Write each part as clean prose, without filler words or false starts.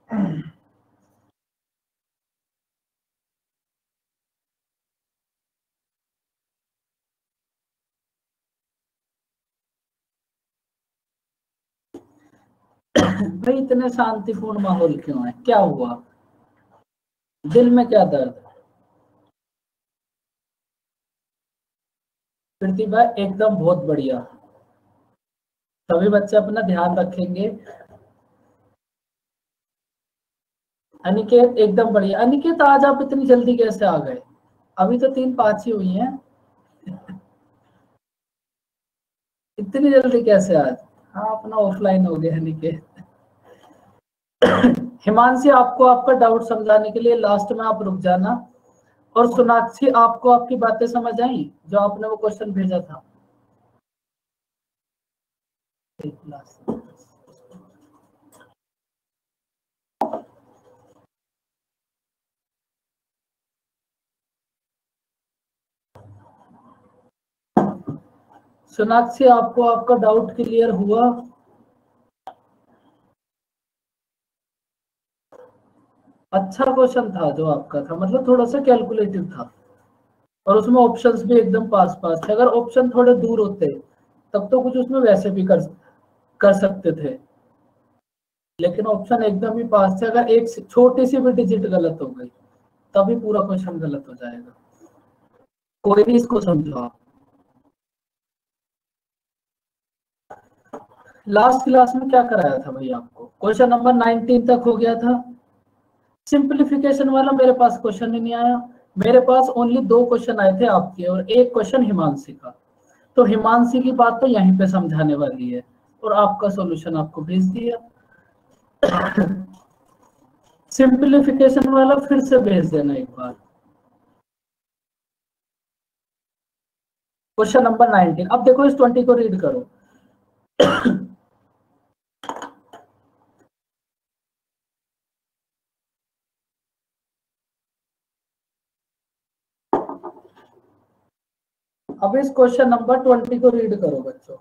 भाई इतने शांतिपूर्ण माहौल क्यों है, क्या हुआ, दिल में क्या दर्द है? प्रतिभा एकदम बहुत बढ़िया, सभी बच्चे अपना ध्यान रखेंगे। अनिकेत एकदम बढ़िया। अनिकेत आज आप इतनी जल्दी कैसे आ गए, अभी तो 3-5 ही हुई हैं, इतनी जल्दी कैसे आज? हाँ अपना ऑफलाइन हो गया अनिकेत। हिमांशी आपको आपका डाउट समझाने के लिए लास्ट में आप रुक जाना। और सोनाक्षी आपको आपकी बातें समझ आई जो आपने वो क्वेश्चन भेजा था? सोनाक्षी आपको आपका डाउट क्लियर हुआ? अच्छा क्वेश्चन था जो आपका था, मतलब थोड़ा सा कैलकुलेटिव था और उसमें ऑप्शंस भी एकदम पास पास थे। अगर ऑप्शन थोड़े दूर होते तब तो कुछ उसमें वैसे भी कर सकते थे, लेकिन ऑप्शन एकदम ही पास थे। अगर एक छोटी सी भी डिजिट गलत हो गई तभी पूरा क्वेश्चन गलत हो जाएगा। कोई भी इसको समझो आप। लास्ट क्लास में क्या कराया था भाई आपको? क्वेश्चन नंबर 19 तक हो गया था। सिंप्लीफिकेशन वाला मेरे पास क्वेश्चन ही नहीं आया, मेरे पास ओनली 2 क्वेश्चन आए थे आपके और 1 क्वेश्चन हिमांशी का। तो हिमांशी की बात तो यहीं पे समझाने वाली है और आपका सॉल्यूशन आपको भेज दिया। सिंप्लीफिकेशन वाला फिर से भेज देना एक बार। Question number 19। अब देखो इस 20 को रीड करो। अब इस क्वेश्चन नंबर 20 को रीड करो बच्चों।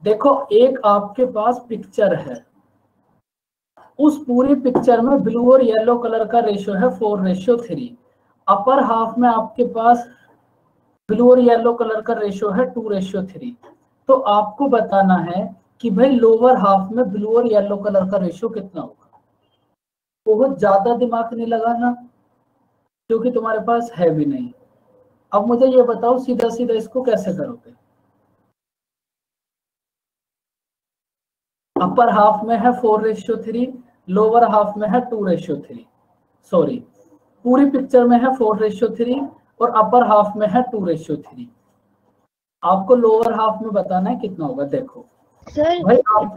देखो एक आपके पास पिक्चर है, उस पूरी पिक्चर में ब्लू और येलो कलर का रेशियो है 4:3। अपर हाफ में आपके पास ब्लू और येलो कलर का रेशियो है 2:3। तो आपको बताना है कि भाई लोअर हाफ में ब्लू और येलो कलर का रेशियो कितना होगा। बहुत ज्यादा दिमाग नहीं लगाना क्योंकि तुम्हारे पास है भी नहीं। अब मुझे ये बताओ सीधा सीधा इसको कैसे करोगे? अपर हाफ में है 4:3, लोअर हाफ में है 2:3। सॉरी, पूरी पिक्चर में है 4:3 और अपर हाफ में है 2:3। आपको लोअर हाफ में बताना है कितना होगा। देखो सर भाई आप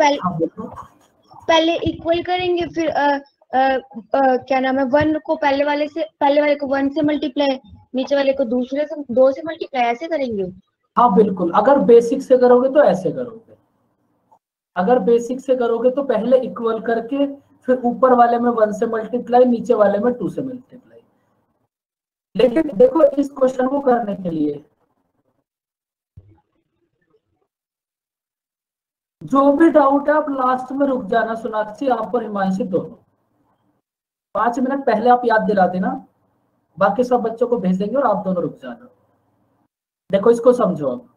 पहले इक्वल करेंगे, फिर क्या नाम है, 1 को पहले वाले को 1 से मल्टीप्लाई, नीचे वाले को दूसरे से 2 से मल्टीप्लाई, ऐसे करेंगे। हाँ बिल्कुल, अगर बेसिक से करोगे तो ऐसे करोगे। अगर बेसिक से करोगे तो पहले इक्वल करके फिर ऊपर वाले में 1 से मल्टीप्लाई, नीचे वाले में 2 से मल्टीप्लाई। लेकिन देखो इस क्वेश्चन को करने के लिए जो भी डाउट है आप लास्ट में रुक जाना। सोनाक्षी आप और हिमांशी दोनों 5 मिनट पहले आप याद दिला देना, बाकी सब बच्चों को भेज देंगे और आप दोनों रुक जाना। देखो इसको समझो। अब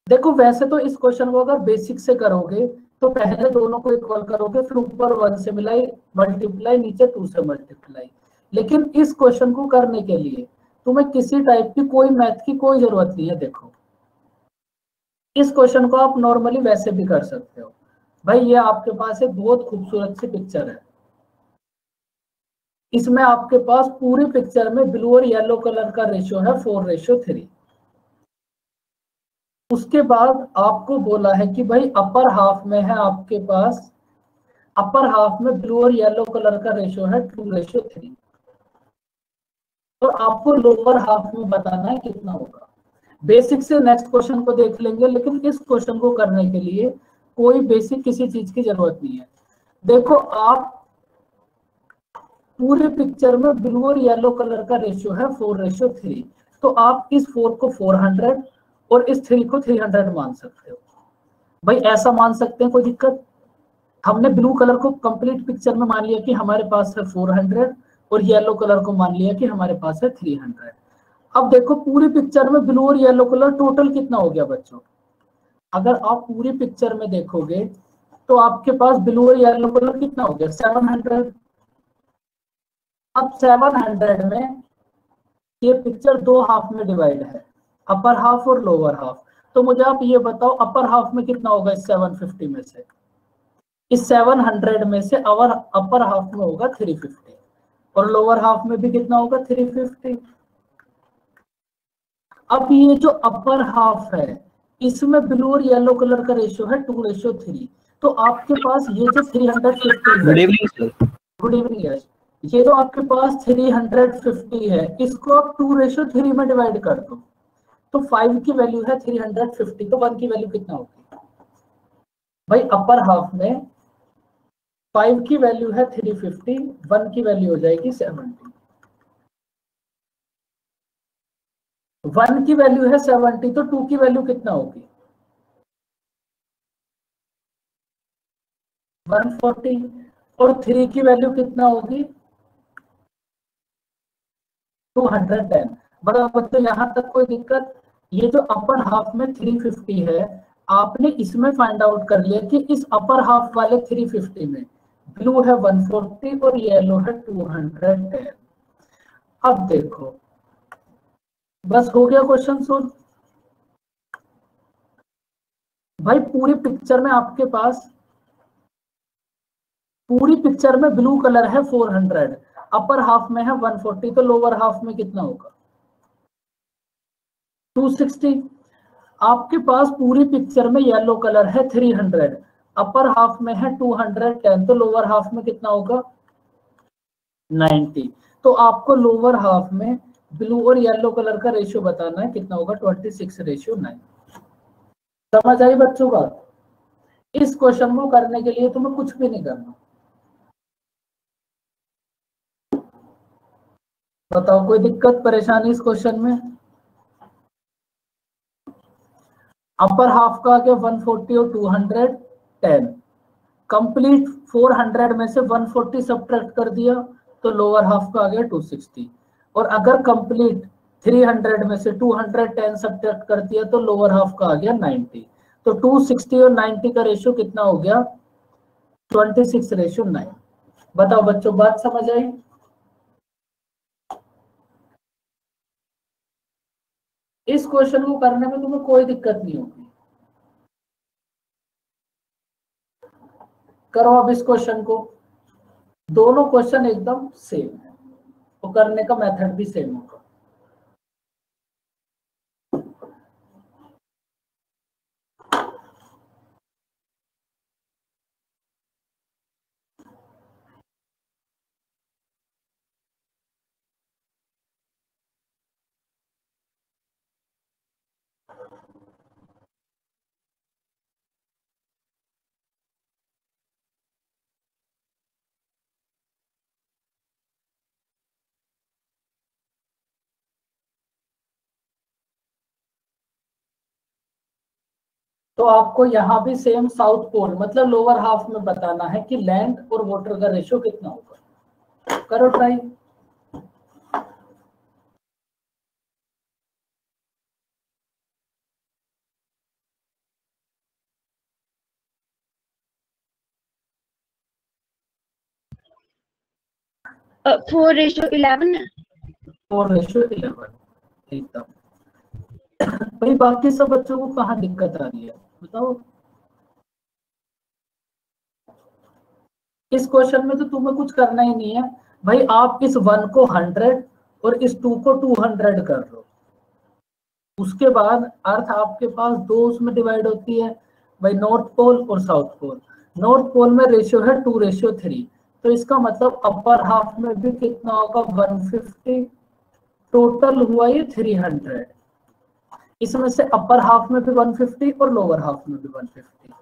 देखो वैसे तो इस क्वेश्चन को अगर बेसिक से करोगे तो पहले दोनों को इक्वल करोगे, फिर ऊपर 1 से मल्टीप्लाई, नीचे 2 से मल्टीप्लाई। लेकिन इस क्वेश्चन को करने के लिए तुम्हें किसी टाइप की कोई मैथ की कोई जरूरत नहीं है। देखो इस क्वेश्चन को आप नॉर्मली वैसे भी कर सकते हो। भाई ये आपके पास एक बहुत खूबसूरत सी पिक्चर है, इसमें आपके पास पूरी पिक्चर में ब्लू और येलो कलर का रेशियो है 4:3। उसके बाद आपको बोला है कि भाई अपर हाफ में है आपके पास, अपर हाफ में ब्लू और येलो कलर का रेशियो है 2:3। और आपको लोअर हाफ में बताना है कितना होगा। बेसिक से नेक्स्ट क्वेश्चन को देख लेंगे, लेकिन इस क्वेश्चन को करने के लिए कोई बेसिक किसी चीज की जरूरत नहीं है। देखो आप पूरे पिक्चर में ब्लू और येलो कलर का रेशियो है 4:3। तो आप इस 4 को 400 और इस 3 को 300 मान सकते हो। भाई ऐसा मान सकते हैं, कोई दिक्कत? हमने ब्लू कलर को कंप्लीट पिक्चर में मान लिया कि हमारे पास है 400 और येलो कलर को मान लिया कि हमारे पास है 300। अब देखो पूरी पिक्चर में ब्लू और येलो कलर टोटल कितना हो गया बच्चों? अगर आप पूरी पिक्चर में देखोगे तो आपके पास ब्लू और येलो कलर कितना हो गया? 700। अब 700 में ये पिक्चर दो हाफ में डिवाइड है, अपर हाफ और लोअर हाफ। तो मुझे आप ये बताओ अपर हाफ में कितना होगा इस 750 में से? इस 700 में से अपर हाफ में होगा 350 और लोअर हाफ में भी कितना होगा? 350। अब ये जो अपर हाफ है इसमें ब्लू और येलो कलर का रेशियो है 2:3। तो आपके पास ये जो 350 good evening sir. Good evening Yash, ये तो आपके पास 350 है, इसको आप 2:3 में डिवाइड कर दो तो 5 की वैल्यू है 350, तो 1 की वैल्यू कितना होगी? भाई अपर हाफ में 5 की वैल्यू है 350, 1 की वैल्यू हो जाएगी 70। 1 की वैल्यू है 70 तो 2 की वैल्यू कितना होगी? 140 और 3 की वैल्यू कितना होगी? 210। बराबर। तो यहां तक कोई दिक्कत? ये जो अपर हाफ में 350 है आपने इसमें फाइंड आउट कर लिया कि इस अपर हाफ वाले 350 में ब्लू है 140 और येलो है 210। अब देखो बस हो गया क्वेश्चन सोल्व। भाई पूरी पिक्चर में आपके पास पूरी पिक्चर में ब्लू कलर है 400, अपर हाफ में है 140, तो लोअर हाफ में कितना होगा? 260। आपके पास पूरी पिक्चर में येलो कलर है 300, अपर हाफ में है 210, तो लोअर हाफ में कितना होगा? 90। तो आपको लोअर हाफ में ब्लू और येलो कलर का रेशियो बताना है, कितना होगा? 26:9। समझ आई बच्चों बात? इस क्वेश्चन को करने के लिए तुम्हें कुछ भी नहीं करना। बताओ कोई दिक्कत परेशानी इस क्वेश्चन में? अपर हाफ का आ गया 140 और 210, कंप्लीट 400 में से 140 सब्ट्रैक्ट कर दिया तो लोअर हाफ का आ गया 260, और अगर कंप्लीट 300 में से 210 सब्ट्रैक्ट कर दिया तो लोअर हाफ का आ गया 90। तो 260 और 90 का रेशियो कितना हो गया? 26:9। बताओ बच्चों बात समझ आई? इस क्वेश्चन को करने में तुम्हें कोई दिक्कत नहीं होगी। करो अब इस क्वेश्चन को। दोनों क्वेश्चन एकदम सेम है तो करने का मेथड भी सेम होगा। तो आपको यहाँ भी सेम साउथ पोल मतलब लोअर हाफ में बताना है कि लैंड और वाटर का रेशियो कितना होगा। करो ट्राई। फोर रेशियो 11 है। 4:11 एकदम। भाई बाकी सब बच्चों को कहाँ दिक्कत आ रही है बताओ? इस क्वेश्चन में तो तुम्हें कुछ करना ही नहीं है भाई। आप इस 1 को 100 और इस 2 को 200 कर लो, उसके बाद अर्थ आपके पास दो उसमें डिवाइड होती है भाई, नॉर्थ पोल और साउथ पोल। नॉर्थ पोल में रेशियो है 2:3, तो इसका मतलब अपर हाफ में भी कितना होगा? 150। टोटल हुआ ये 300। इसमें से अपर हाफ में भी 150 और लोअर हाफ में भी 150।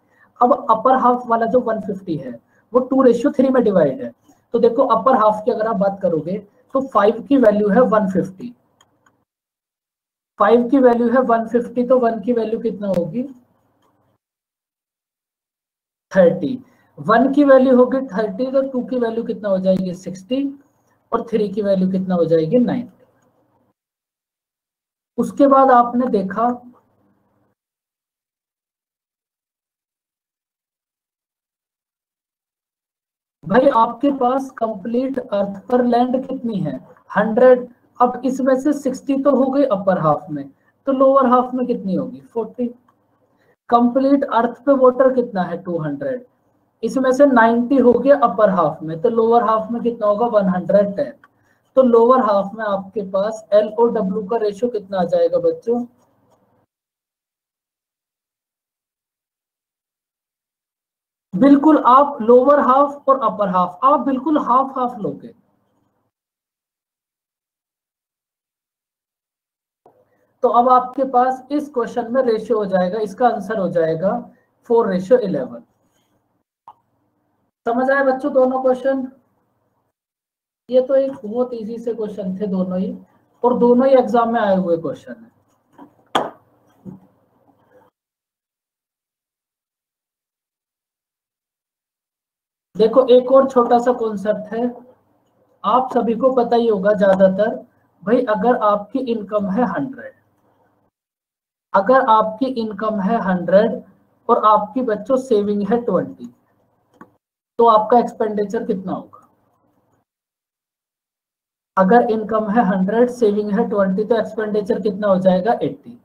अब अपर हाफ वाला जो 150 है वो 2:3 में डिवाइड है। तो देखो अपर हाफ की अगर आप बात करोगे तो 5 की वैल्यू है 150, 5 की वैल्यू है 150, तो 1 की वैल्यू कितना होगी 30। 1 की वैल्यू होगी 30, तो 2 की वैल्यू कितना हो जाएगी 60, और 3 की वैल्यू कितना हो जाएगी 90। उसके बाद आपने देखा भाई आपके पास कंप्लीट अर्थ पर लैंड कितनी है 100। अब इसमें से 60 तो हो गई अपर हाफ में, तो लोअर हाफ में कितनी होगी 40। कंप्लीट अर्थ पे वाटर कितना है 200, इसमें से 90 हो गया अपर हाफ में, तो लोअर हाफ में कितना होगा 110। तो लोअर हाफ में आपके पास एल और डब्ल्यू का रेशियो कितना आ जाएगा बच्चों, बिल्कुल आप लोअर हाफ और अपर हाफ आप बिल्कुल हाफ हाफ लोगे। तो अब आपके पास इस क्वेश्चन में रेशियो हो जाएगा, इसका आंसर हो जाएगा 4:11। समझ आए बच्चों दोनों क्वेश्चन? ये तो एक बहुत इजी से क्वेश्चन थे दोनों ही, और दोनों ही एग्जाम में आए हुए क्वेश्चन है। देखो एक और छोटा सा कॉन्सेप्ट है, आप सभी को पता ही होगा ज्यादातर। भाई अगर आपकी इनकम है 100, अगर आपकी इनकम है 100 और आपकी बच्चों सेविंग है 20, तो आपका एक्सपेंडिचर कितना होगा? अगर इनकम है 100 सेविंग है 20, तो एक्सपेंडिचर कितना हो जाएगा 80।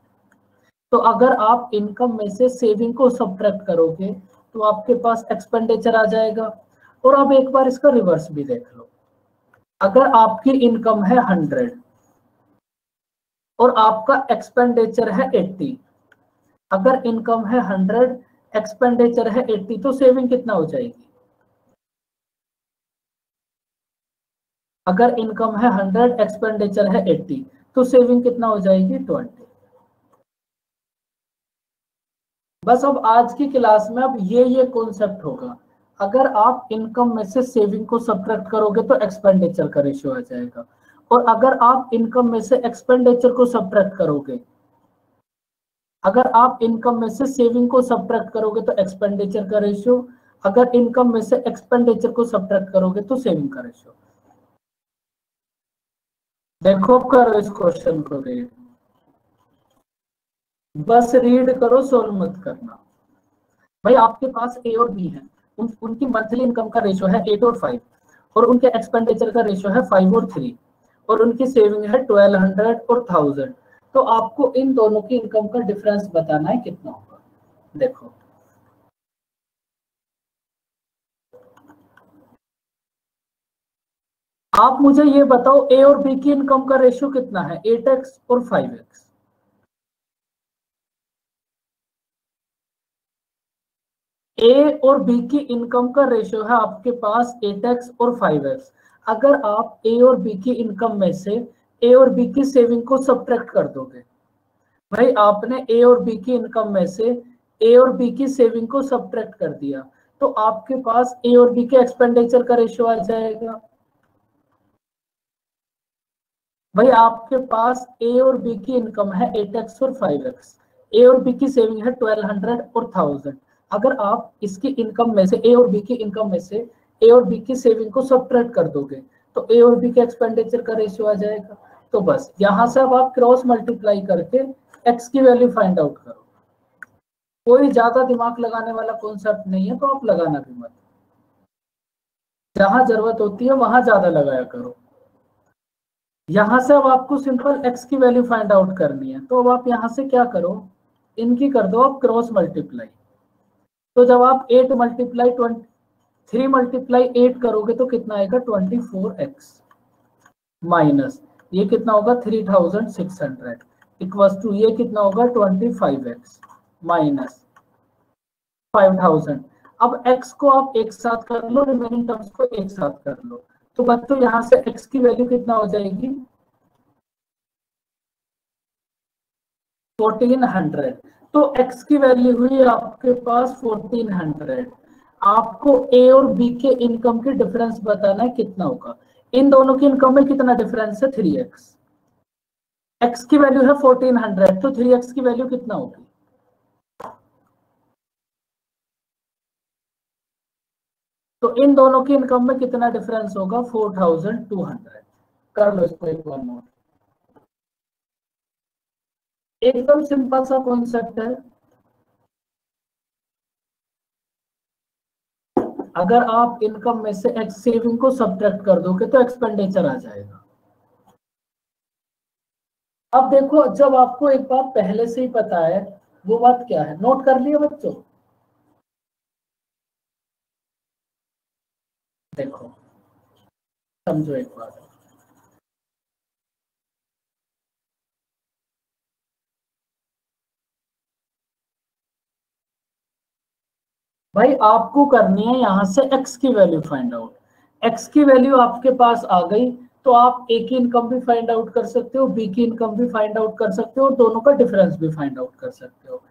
तो अगर आप इनकम में से सेविंग को सब्ट्रैक्ट करोगे तो आपके पास एक्सपेंडिचर आ जाएगा। और अब एक बार इसका रिवर्स भी देख लो, अगर आपकी इनकम है 100 और आपका एक्सपेंडिचर है 80, अगर इनकम है 100 एक्सपेंडिचर है 80, तो सेविंग कितना हो जाएगी? अगर इनकम है 100 एक्सपेंडिचर है 80, तो सेविंग कितना हो जाएगी 20। बस अब आज की क्लास में अब ये कॉन्सेप्ट होगा, अगर आप इनकम में से सेविंग को सब्ट्रैक्ट करोगे तो एक्सपेंडिचर का रेशियो आ जाएगा, और अगर आप इनकम में से एक्सपेंडिचर को सब्ट्रैक्ट करोगे, अगर आप इनकम में से सेविंग को सब्ट्रैक्ट करोगे तो एक्सपेंडिचर का रेशियो, अगर इनकम में से एक्सपेंडिचर को सब्ट्रैक्ट करोगे तो सेविंग का रेशियो। देखो करो इस क्वेश्चन को रीड, बस रीड करो, सोल्व मत करना। भाई आपके पास ए और बी है, उनकी मंथली इनकम का रेशियो है 8 और 5, और उनके एक्सपेंडिचर का रेशियो है 5 और 3, और उनकी सेविंग है 1200 और 1000। तो आपको इन दोनों की इनकम का डिफरेंस बताना है कितना होगा। देखो आप मुझे ये बताओ ए और बी की इनकम का रेशियो कितना है 8x और 5x। ए और बी की इनकम का रेशियो है आपके पास 8x और 5x। अगर आप ए और बी की इनकम में से ए और बी की सेविंग को सब्ट्रैक्ट कर दोगे, भाई आपने ए और बी की इनकम में से ए और बी की सेविंग को सब्ट्रैक्ट कर दिया, तो आपके पास ए और बी के एक्सपेंडिचर का रेशियो आ जाएगा। भाई आपके पास ए और बी की इनकम है 8x और 5x, ए और बी की सेविंग है 1200 और 1000। अगर आप इसकी इनकम में से ए और बी की इनकम में से ए और बी की सेविंग को सब्ट्रैक्ट कर दोगे, तो ए और बी के एक्सपेंडिचर का रेशियो आ जाएगा। तो बस यहां से अब आप क्रॉस मल्टीप्लाई करके एक्स की वैल्यू फाइंड आउट करो। कोई ज्यादा दिमाग लगाने वाला कॉन्सेप्ट नहीं है, तो आप लगाना भी मत, जहां जरूरत होती है वहां ज्यादा लगाया करो। यहां से अब आपको सिंपल x की वैल्यू फाइंड आउट करनी है, तो अब आप यहां से क्या करो, इनकी कर दो आप क्रॉस मल्टीप्लाई। तो जब आप 8 मल्टीप्लाई 3 मल्टीप्लाई 8 करोगे तो कितना आएगा 24x माइनस ये कितना होगा 3600 इक्वल्स टू ये कितना होगा 25x माइनस 5000। अब x को आप एक साथ कर लो, रिमेनिंग टर्म्स को एक साथ कर लो, तो बच्चों यहां से x की वैल्यू कितना हो जाएगी 1400। तो x की वैल्यू हुई आपके पास 1400। आपको a और b के इनकम की डिफरेंस बताना है कितना होगा। इन दोनों की इनकम में कितना डिफरेंस है 3x। x की वैल्यू है 1400, तो 3x की वैल्यू कितना होगी? तो इन दोनों की इनकम में कितना डिफरेंस होगा? 4200। कर लो इसको एक बार नोट। एकदम सिंपल सा कॉन्सेप्ट है। अगर आप इनकम में से एक्स सेविंग को सब्ट्रैक्ट कर दोगे तो एक्सपेंडिचर आ जाएगा। अब देखो, जब आपको एक बात पहले से ही पता है, वो बात क्या है? नोट कर लिया बच्चों? देखो समझो एक बात, भाई आपको करनी है यहां से x की वैल्यू फाइंड आउट। x की वैल्यू आपके पास आ गई तो आप a की इनकम भी फाइंड आउट कर सकते हो, b की इनकम भी फाइंड आउट कर सकते हो, और दोनों का डिफरेंस भी फाइंड आउट कर सकते हो।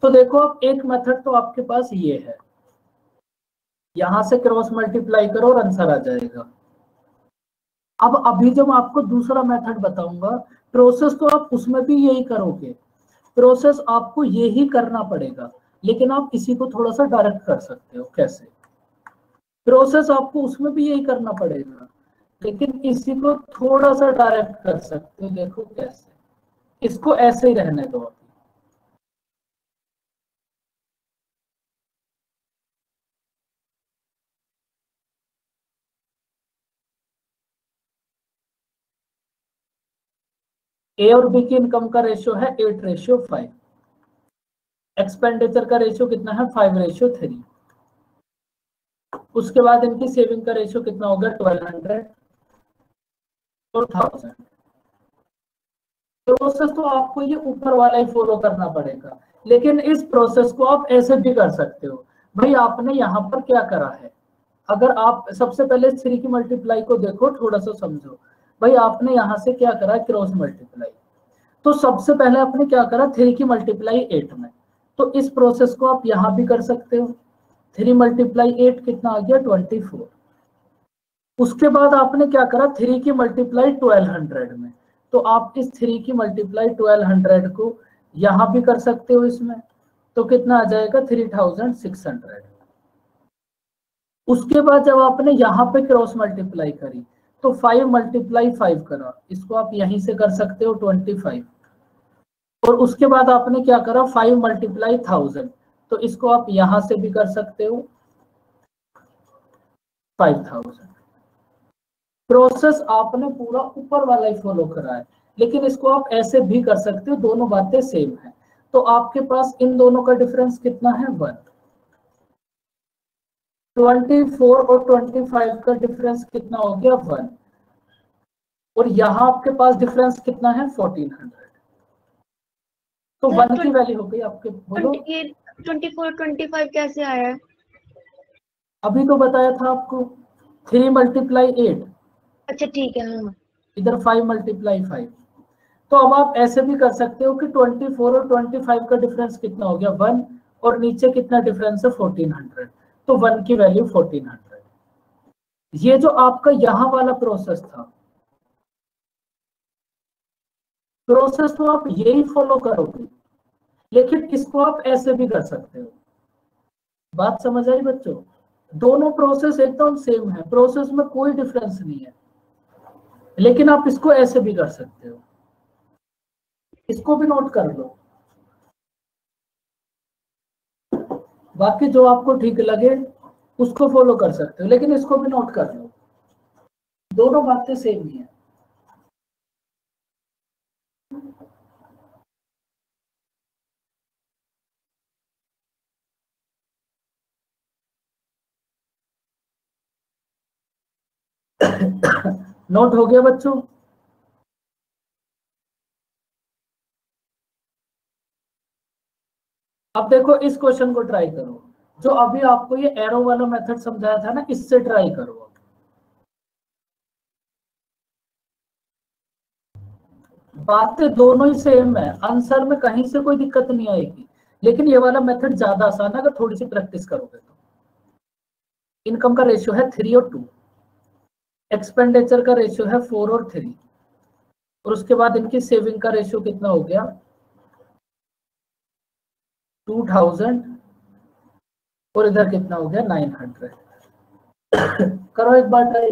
तो देखो अब एक मेथड तो आपके पास ये है, यहां से क्रॉस मल्टीप्लाई करो और आंसर आ जाएगा। अब अभी जब आपको दूसरा मेथड बताऊंगा, प्रोसेस तो आप उसमें भी यही करोगे, प्रोसेस आपको यही करना पड़ेगा, लेकिन आप इसी को थोड़ा सा डायरेक्ट कर सकते हो। कैसे? प्रोसेस आपको उसमें भी यही करना पड़ेगा, लेकिन इसी को थोड़ा सा डायरेक्ट कर सकते हो। देखो कैसे, इसको ऐसे ही रहने दो। ए और बी की इनकम का रेशियो है 8:5। एक्सपेंडिचर का रेशियो कितना है? 5:3। उसके बाद इनकी सेविंग का रेशियो कितना होगा? 1200 और 1000। प्रोसेस तो आपको ये ऊपर वाला ही फॉलो करना पड़ेगा, लेकिन इस प्रोसेस को आप ऐसे भी कर सकते हो। भाई आपने यहाँ पर क्या करा है, अगर आप सबसे पहले 3 की मल्टीप्लाई को देखो, थोड़ा सा समझो। भाई आपने यहाँ से क्या करा? Cross multiply. तो सबसे पहले आपने क्या करा? 3 की मल्टीप्लाई 8 में। तो इस प्रोसेस को आप यहाँ भी कर सकते हो। 3 मल्टीप्लाई 8 कितना आ गया? 24। उसके बाद आपने क्या करा? 3 की मल्टीप्लाई 1200 में। तो आप इस 3 की मल्टीप्लाई 1200 को यहां भी कर सकते हो इसमें, तो कितना आ जाएगा? 3600। उसके बाद जब आपने यहाँ पे क्रॉस मल्टीप्लाई करी तो 5 मल्टीप्लाई 5 करा, इसको आप यहीं से कर सकते हो 25। और उसके बाद आपने क्या करा? 5 मल्टीप्लाई 1000, तो इसको आप यहां से भी कर सकते हो 5000। प्रोसेस आपने पूरा ऊपर वाला ही फॉलो करा है, लेकिन इसको आप ऐसे भी कर सकते हो, दोनों बातें सेम है। तो आपके पास इन दोनों का डिफरेंस कितना है? 1। 24 और 25 का डिफरेंस कितना हो गया? 1। और यहाँ आपके पास डिफरेंस कितना है? 1400। तो 1 की वैल्यू हो गई आपके। बोलो 24 25 कैसे आया है? अभी तो बताया था आपको, 3 मल्टीप्लाई 8। अच्छा ठीक है, हाँ। इधर 5 मल्टीप्लाई 5। तो अब आप ऐसे भी कर सकते हो कि 24 और 25 का डिफरेंस कितना हो गया? 1। और नीचे कितना डिफरेंस है? 1400। तो 1 की वैल्यू 1400। ये जो आपका यहां वाला प्रोसेस था, प्रोसेस तो आप यही फॉलो करोगे, लेकिन इसको आप ऐसे भी कर सकते हो। बात समझ आई बच्चों? दोनों प्रोसेस एकदम सेम है, प्रोसेस में कोई डिफरेंस नहीं है, लेकिन आप इसको ऐसे भी कर सकते हो। इसको भी नोट कर लो, बाकी जो आपको ठीक लगे उसको फॉलो कर सकते हो, लेकिन इसको भी नोट कर लो, दोनों बातें सेम ही है। नोट हो गया बच्चों? अब देखो इस क्वेश्चन को ट्राई करो, जो अभी आपको ये एरो वाला मेथड समझाया था ना, इससे ट्राई करो। बातें दोनों ही सेम है, आंसर में कहीं से कोई दिक्कत नहीं आएगी, लेकिन ये वाला मेथड ज्यादा आसान है अगर थोड़ी सी प्रैक्टिस करोगे तो। इनकम का रेशियो है 3 और 2, एक्सपेंडिचर का रेशियो है 4 और 3, और उसके बाद इनकी सेविंग का रेशियो कितना हो गया 2000 और इधर कितना हो गया 900। करो एक बार ट्राई।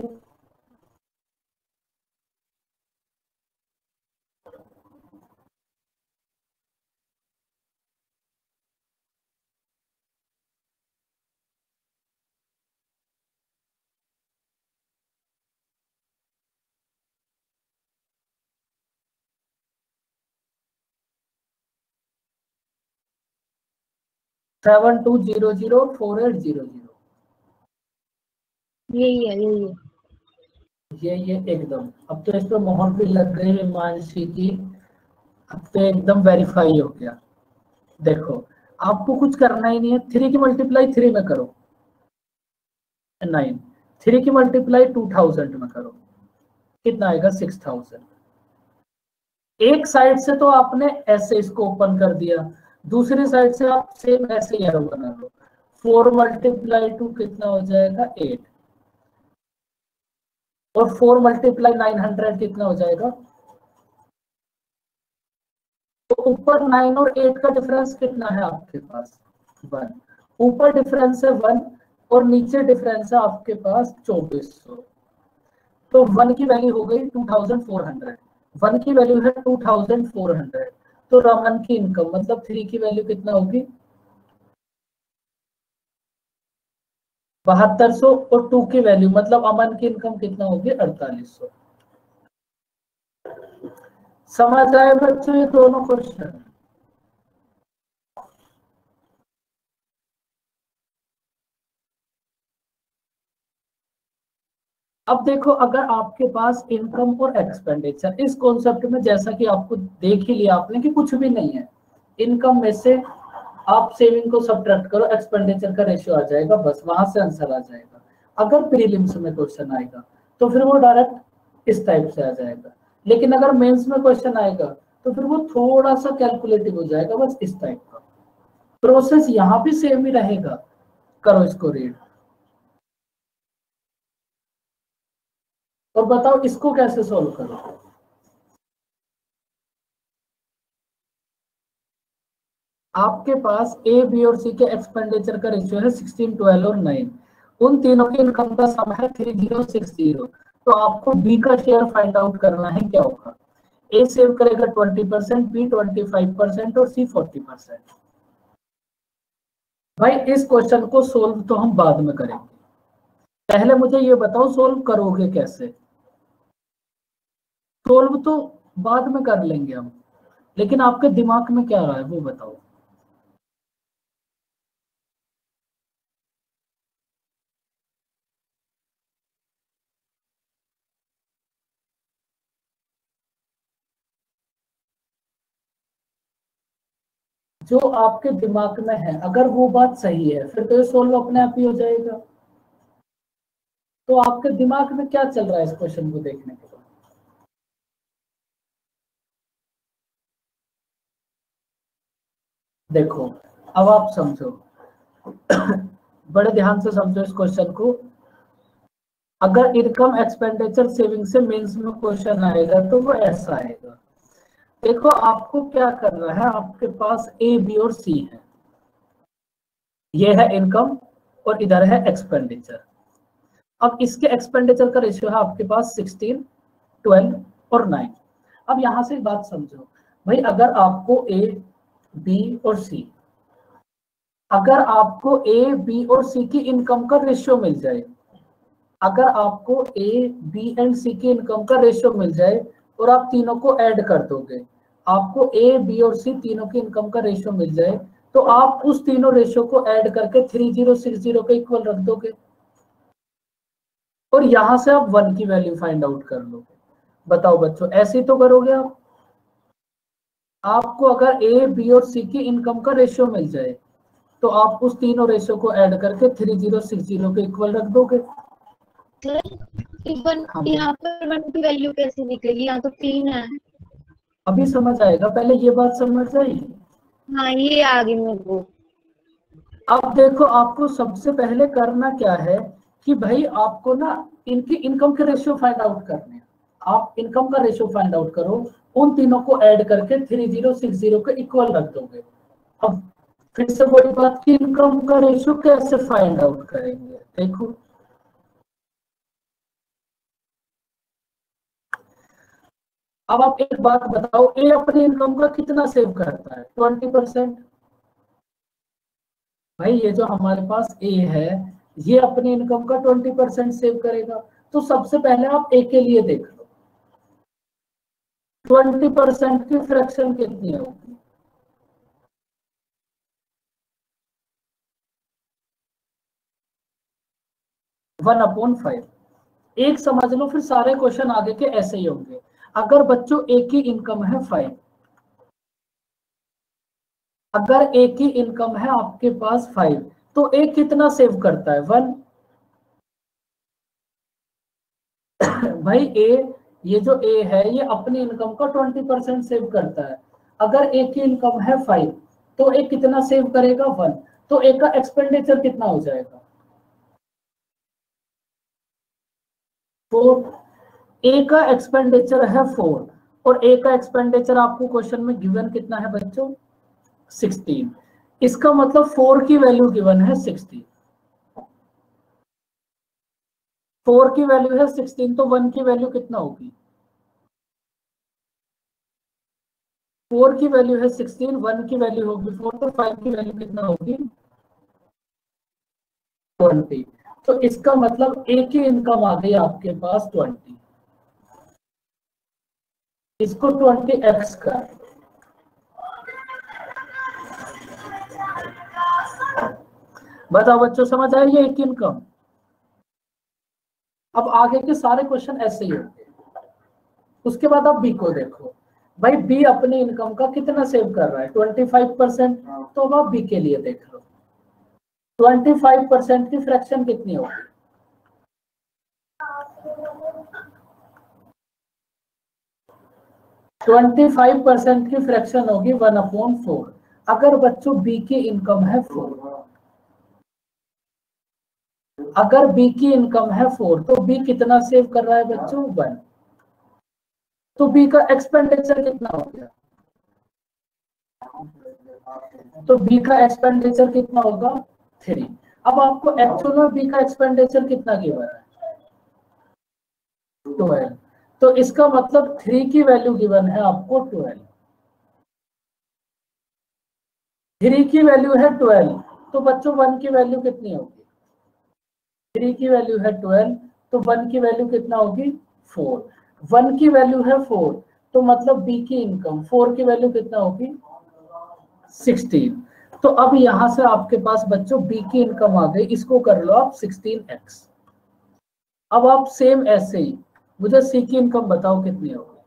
सेवन 2004800 यही है यही है। ये एकदम। अब तो इस पे मोहर भी लग गई है मानसी की। अब तो एकदम वेरीफाई हो गया। देखो आपको कुछ करना ही नहीं है, 3 की मल्टीप्लाई 3 में करो 9, 3 की मल्टीप्लाई 2000 में करो, कितना आएगा 6000। एक साइड से तो आपने ऐसे इसको ओपन कर दिया, दूसरी साइड से आप सेम ऐसे एरो बना लो। 4 मल्टीप्लाई 2 कितना हो जाएगा 8 और 4 मल्टीप्लाई 900 कितना हो जाएगा। तो ऊपर 9 और 8 का डिफरेंस कितना है आपके पास 1। ऊपर डिफरेंस है 1 और नीचे डिफरेंस है आपके पास 2400। तो 1 की वैल्यू हो गई 2400, 1 की वैल्यू है 2400। तो रमन की इनकम मतलब 3 की वैल्यू कितना होगी 7200 और 2 की वैल्यू मतलब अमन की इनकम कितना होगी 4800। समझ आए बच्चों ये दोनों क्वेश्चन। अब देखो अगर आपके पास इनकम और एक्सपेंडिचर इस कॉन्सेप्ट में जैसा कि आपको देख ही लिया आपने कि कुछ भी नहीं है, इनकम में से आप सेविंग को सब्ट्रैक्ट करो, एक्सपेंडिचर का रेशियो आ जाएगा, बस वहां से आंसर आ जाएगा। अगर प्रीलिम्स में क्वेश्चन आएगा तो फिर वो डायरेक्ट इस टाइप से आ जाएगा, लेकिन अगर मेंस में क्वेश्चन आएगा तो फिर वो थोड़ा सा कैलकुलेटिव हो जाएगा, बस इस टाइप का। प्रोसेस यहाँ भी सेम ही रहेगा। करो इसको रीड और बताओ इसको कैसे सॉल्व करो। आपके पास ए बी और सी के एक्सपेंडिचर का रेशियो है 16, 12 और 9। उन तीनों की इनकम का सम है 3060। तो आपको बी का शेयर फाइंड आउट करना है, क्या होगा। ए सेव करेगा 20%, बी 25% और सी 40%। भाई इस क्वेश्चन को सोल्व तो हम बाद में करेंगे, पहले मुझे ये बताओ सोल्व करोगे कैसे। सोल्व तो बाद में कर लेंगे हम, लेकिन आपके दिमाग में क्या रहा है वो बताओ। जो आपके दिमाग में है अगर वो बात सही है फिर तो ये सोल्व अपने आप ही हो जाएगा। तो आपके दिमाग में क्या चल रहा है इस क्वेश्चन को देखने के बाद। देखो अब आप समझो बड़े ध्यान से समझो इस क्वेश्चन को। अगर इनकम एक्सपेंडिचर सेविंग से मेंस में क्वेश्चन आएगा तो वो ऐसा आएगा। देखो आपको क्या करना है, आपके पास ए बी और सी है, ये है इनकम और इधर है एक्सपेंडिचर। अब इसके एक्सपेंडिचर का रेशियो है आपके पास 16, 12 और 9। अब यहां से बात समझो भाई, अगर आपको ए बी और सी, अगर आपको ए बी और सी की इनकम का रेशियो मिल जाए, अगर आपको ए बी एंड सी की इनकम का रेशियो मिल जाए और आप तीनों को ऐड कर दोगे, आपको ए बी और सी तीनों की इनकम का रेशियो मिल जाए, तो आप उस तीनों रेशियो को ऐड करके 3060 के इक्वल रख दोगे और यहां से आप 1 की वैल्यू फाइंड आउट कर लोगे। बताओ बच्चों ऐसे ही तो करोगे आप। आपको अगर ए बी और सी की इनकम का रेशियो मिल जाए तो आप उस तीनों रेशियो को ऐड करके 3060 के इक्वल रख दोगे। यहाँ पर 1 की वैल्यू कैसे निकलेगी, यहाँ तो 3 है। अभी समझ आएगा, पहले ये बात समझ आई। हाँ ये आ गई मेरे को। अब देखो आपको सबसे पहले करना क्या है कि भाई आपको ना इनकी इनकम के रेशियो फाइंड आउट करने हैं। आप इनकम का रेशियो फाइंड आउट करो, उन तीनों को ऐड करके 3060 के इक्वल रख दोगे। अब फिर से बड़ी बात की इनकम का रेशियो कैसे फाइंड आउट करेंगे, देखो अब आप एक बात बताओ, ए अपनी इनकम का कितना सेव करता है? 20%। भाई ये जो हमारे पास ए है, ये अपनी इनकम का 20% सेव करेगा। तो सबसे पहले आप ए के लिए देख लो, 20% की फ्रैक्शन कितनी होगी? One upon 5। एक समझ लो, फिर सारे क्वेश्चन आगे के ऐसे ही होंगे। अगर बच्चों ए की इनकम है 5, अगर ए की इनकम है आपके पास 5, तो ए कितना सेव करता है? 1। भाई ए, ये जो ए है ये अपनी इनकम का 20% सेव करता है। अगर ए की इनकम है 5, तो ए कितना सेव करेगा? 1। तो ए का एक्सपेंडिचर कितना हो जाएगा? 4। ए का एक्सपेंडिचर है 4, और ए का एक्सपेंडिचर आपको क्वेश्चन में गिवन कितना है बच्चों? 16। इसका मतलब 4 की वैल्यू गिवन है 16। 4 की वैल्यू है 16, तो 1 की वैल्यू कितना होगी? 4 की वैल्यू है 16, 1 की वैल्यू होगी 4, तो 5 की वैल्यू कितना होगी? 20। तो इसका मतलब ए की इनकम आ गई आपके पास 20। इसको 20x कर, बताओ बच्चों समझ आया ये ए की इनकम? अब आगे के सारे क्वेश्चन ऐसे ही होंगे। उसके बाद आप बी को देखो, भाई बी अपनी इनकम का कितना सेव कर रहा है? 25%। तो अब आप बी के लिए देख लो, 25% की फ्रैक्शन कितनी होगी? 25% की फ्रैक्शन होगी 1/4। अगर बच्चों बी की इनकम है 4, अगर बी की इनकम है 4, तो बी कितना सेव कर रहा है बच्चों? 1। तो बी का एक्सपेंडिचर कितना हो गया? तो बी का एक्सपेंडिचर कितना होगा? 3। अब आपको एक्चुअल में बी का एक्सपेंडिचर कितना गिवन है? 12। तो इसका मतलब 3 की वैल्यू गिवन है आपको 12। 3 की वैल्यू है 12, तो बच्चों 1 की वैल्यू कितनी होगी? 3 की वैल्यू है 12, तो 1 की वैल्यू कितना होगी? 4। 1 की वैल्यू है 4, तो मतलब बी की इनकम 4 की वैल्यू कितना होगी? 16। तो अब यहां से आपके पास बच्चों बी की इनकम आ गई, इसको कर लो आप 16x। अब आप सेम ऐसे ही मुझे सी की इनकम बताओ कितनी होगी?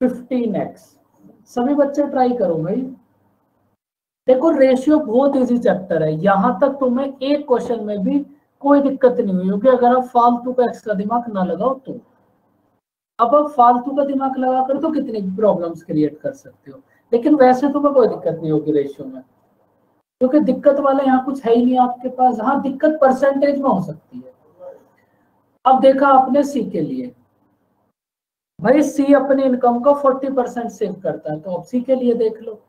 15x। सभी बच्चे ट्राई करो भाई। देखो रेशियो बहुत इजी चैप्टर है, यहां तक तुम्हें एक क्वेश्चन में भी कोई दिक्कत नहीं हुई होगी अगर आप फालतू का एक्स्ट्रा दिमाग ना लगाओ तो। अब आप फालतू का दिमाग लगाकर तो कितनी प्रॉब्लम्स क्रिएट कर सकते हो, लेकिन वैसे तुम्हें कोई दिक्कत नहीं होगी रेशियो में, क्योंकि दिक्कत वाला यहाँ कुछ है ही नहीं आपके पास। हाँ दिक्कत परसेंटेज में हो सकती है। अब देखा आपने सी के लिए, भाई सी अपनी इनकम का 40% सेव करता है, तो अब सी के लिए देख लो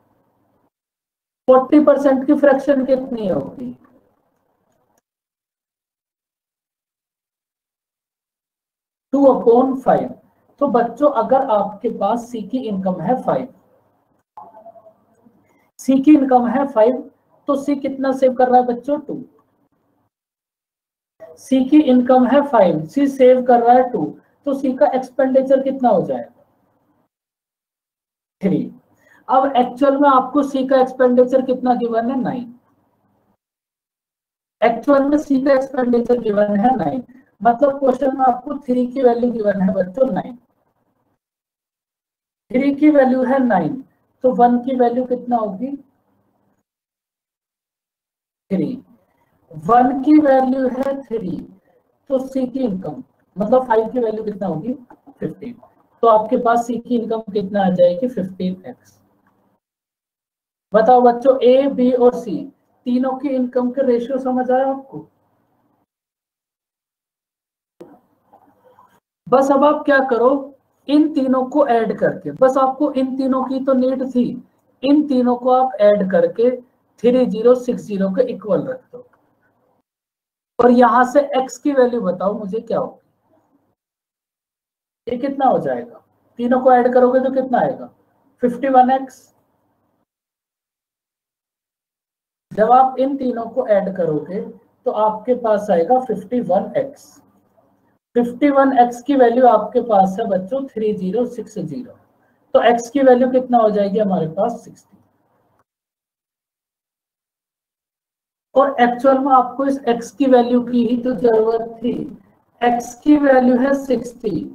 40% की फ्रैक्शन कितनी होगी? 2/5। तो बच्चों अगर आपके पास सी की इनकम है 5, सी की इनकम है 5, तो सी कितना सेव कर रहा है बच्चों? 2। सी की इनकम है 5, सी सेव कर रहा है 2, तो सी का एक्सपेंडिचर कितना हो जाएगा? 3। अब एक्चुअल में आपको सी का एक्सपेंडिचर कितना गिवन है? 9। एक्चुअल में सी का एक्सपेंडिचर गिवन है 9, मतलब क्वेश्चन में आपको 3 की वैल्यू गिवन है बच्चों 9। 3 की वैल्यू है 9, तो 1 की वैल्यू कितना होगी? 3। 1 की वैल्यू है 3, तो सी की इनकम मतलब 5 की वैल्यू कितना होगी? 15। तो आपके पास सी की इनकम कितना आ जाएगी? 15x। बताओ बच्चों ए बी और सी तीनों की इनकम के रेशियो समझ आया आपको? बस अब आप क्या करो, इन तीनों को ऐड करके, बस आपको इन तीनों की तो नीड थी, इन तीनों को आप ऐड करके 3060 के इक्वल रख दो, और यहां से x की वैल्यू बताओ मुझे क्या होगी। ये कितना हो जाएगा, तीनों को ऐड करोगे तो कितना आएगा 51x। जब आप इन तीनों को ऐड करोगे तो आपके पास आएगा 51x। 51x की वैल्यू आपके पास है बच्चों 3060, तो x की वैल्यू कितना हो जाएगी हमारे पास 60। और एक्चुअल में आपको इस x की वैल्यू की ही तो जरूरत थी, x की वैल्यू है 60,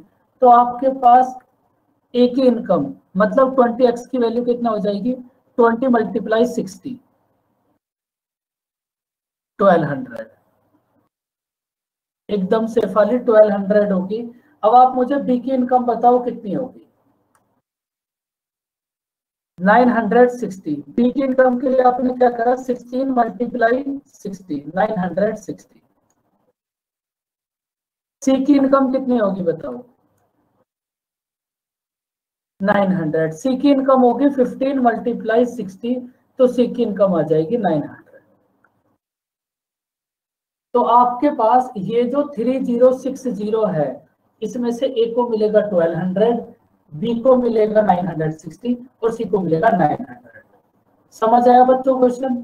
तो आपके पास a की इनकम मतलब 20x की वैल्यू कितना हो जाएगी 20 मल्टीप्लाई 60, 1200, एकदम से वाली 1200 होगी। अब आप मुझे बी की इनकम बताओ कितनी होगी 960। बी की इनकम के लिए आपने क्या करा 16 मल्टीप्लाई 60, 960। सी की इनकम कितनी होगी बताओ 900। सी की इनकम होगी 15 मल्टीप्लाई 60, तो सी की इनकम आ जाएगी 900। तो आपके पास ये जो 3060 है, इसमें से ए को मिलेगा 1200, बी को मिलेगा 960 और सी को मिलेगा 900। समझ आया बच्चों क्वेश्चन?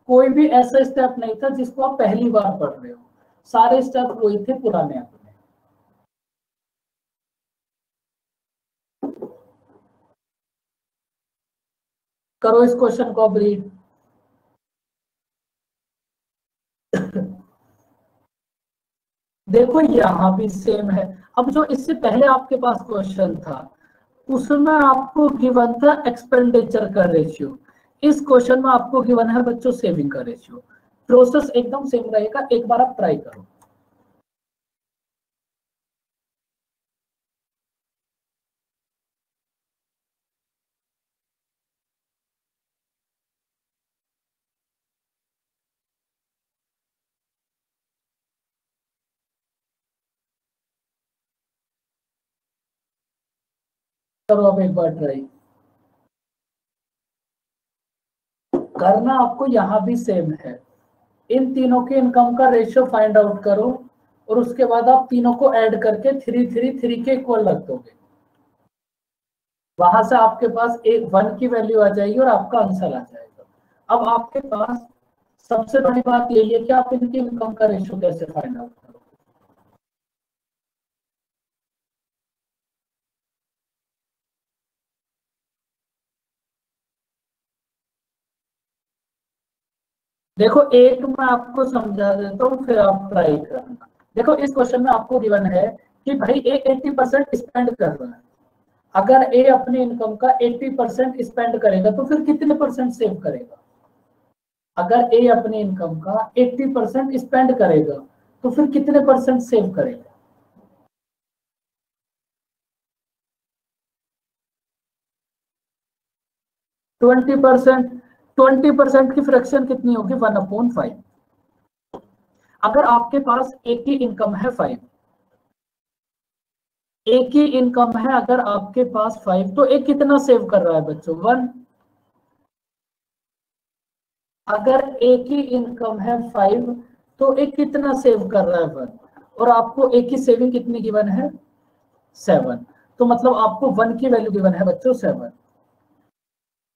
कोई भी ऐसा स्टेप नहीं था जिसको आप पहली बार पढ़ रहे हो, सारे स्टेप वही थे पुराने अपने। करो इस क्वेश्चन को अब रीड। देखो यहां भी सेम है। अब जो इससे पहले आपके पास क्वेश्चन था उसमें आपको गिवन था एक्सपेंडिचर का रेशियो, इस क्वेश्चन में आपको गिवन है बच्चों सेविंग का रेशियो। प्रोसेस एकदम सेम रहेगा, एक बार आप ट्राई करो। करो अब एक बार ट्राई। करना आपको यहां भी सेम है, इन तीनों के इनकम का रेशियो फाइंड आउट करो और उसके बाद आप तीनों को ऐड करके 333 के इक्वल रख दोगे, वहां से आपके पास एक 1 की वैल्यू आ जाएगी और आपका आंसर आ जाएगा। अब आपके पास सबसे बड़ी बात यही है कि आप इनकी इनकम का रेशियो कैसे फाइंड आउट करो। देखो एक मैं आपको समझा देता हूँ फिर आप ट्राई करना। देखो इस क्वेश्चन में आपको गिवन है कि भाई ए 80% स्पेंड कर रहा है, अगर ए अपनी इनकम का 80% स्पेंड करेगा तो फिर कितने परसेंट सेव करेगा। अगर ए अपनी इनकम का 80% स्पेंड करेगा तो फिर कितने परसेंट सेव करेगा। ट्वेंटी परसेंट की फ्रैक्शन कितनी होगी 1/5। अगर आपके पास ए की इनकम है 5, ए की इनकम है अगर आपके पास 5, तो ए कितना सेव कर रहा है बच्चों 1। अगर ए की इनकम है 5 तो ए कितना सेव कर रहा है 1, और आपको ए की सेविंग कितनी गिवन है 7, तो मतलब आपको 1 की वैल्यू गिवन है बच्चों 7।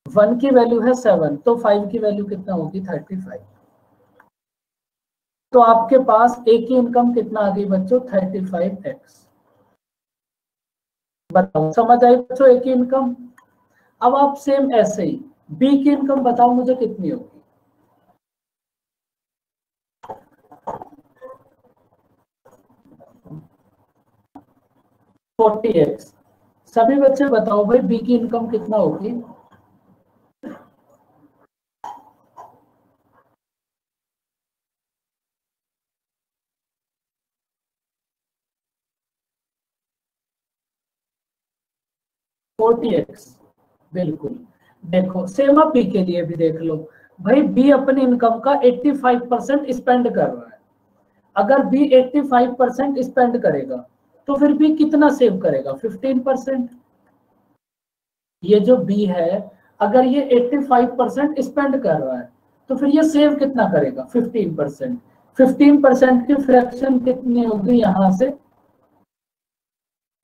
1 की वैल्यू है 7, तो 5 की वैल्यू कितना होगी 35। तो आपके पास ए की इनकम कितना आ गई बच्चों 35x। बताओ समझ आई बच्चों ए की इनकम। अब आप सेम ऐसे ही बी की इनकम बताओ मुझे कितनी होगी। Forty x. सभी बच्चे बताओ भाई बी की इनकम कितना होगी। x। बिल्कुल। देखो सेम आप बी के लिए भी देख लो, भाई बी अपनी इनकम का 85% स्पेंड कर रहा है। अगर बी 85% स्पेंड करेगा तो फिर बी कितना सेव करेगा? 15%। ये जो बी है अगर ये 85% स्पेंड कर रहा है तो फिर ये सेव कितना करेगा? 15%। 15% की फ्रैक्शन कितनी होगी यहां से?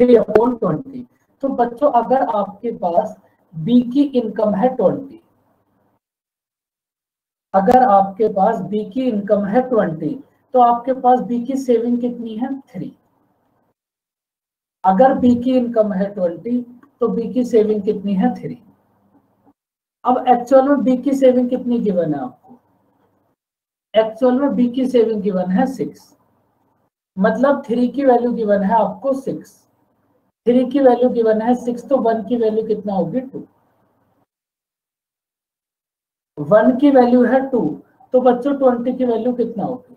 3/20। तो बच्चों अगर आपके पास बी की इनकम है 20, अगर आपके पास बी की इनकम है 20 तो आपके पास बी की सेविंग कितनी है? 3। अगर बी की इनकम है 20 तो बी की सेविंग कितनी है? 3। अब एक्चुअल में बी की सेविंग कितनी गिवन है आपको? एक्चुअल में बी की सेविंग गिवन है 6, मतलब 3 की वैल्यू गिवन है आपको 6। 3 की वैल्यू गिवन है 6 तो 1 की वैल्यू कितना होगी? 2। 1 की वैल्यू है 2 तो बच्चों 20 की वैल्यू कितना होगी?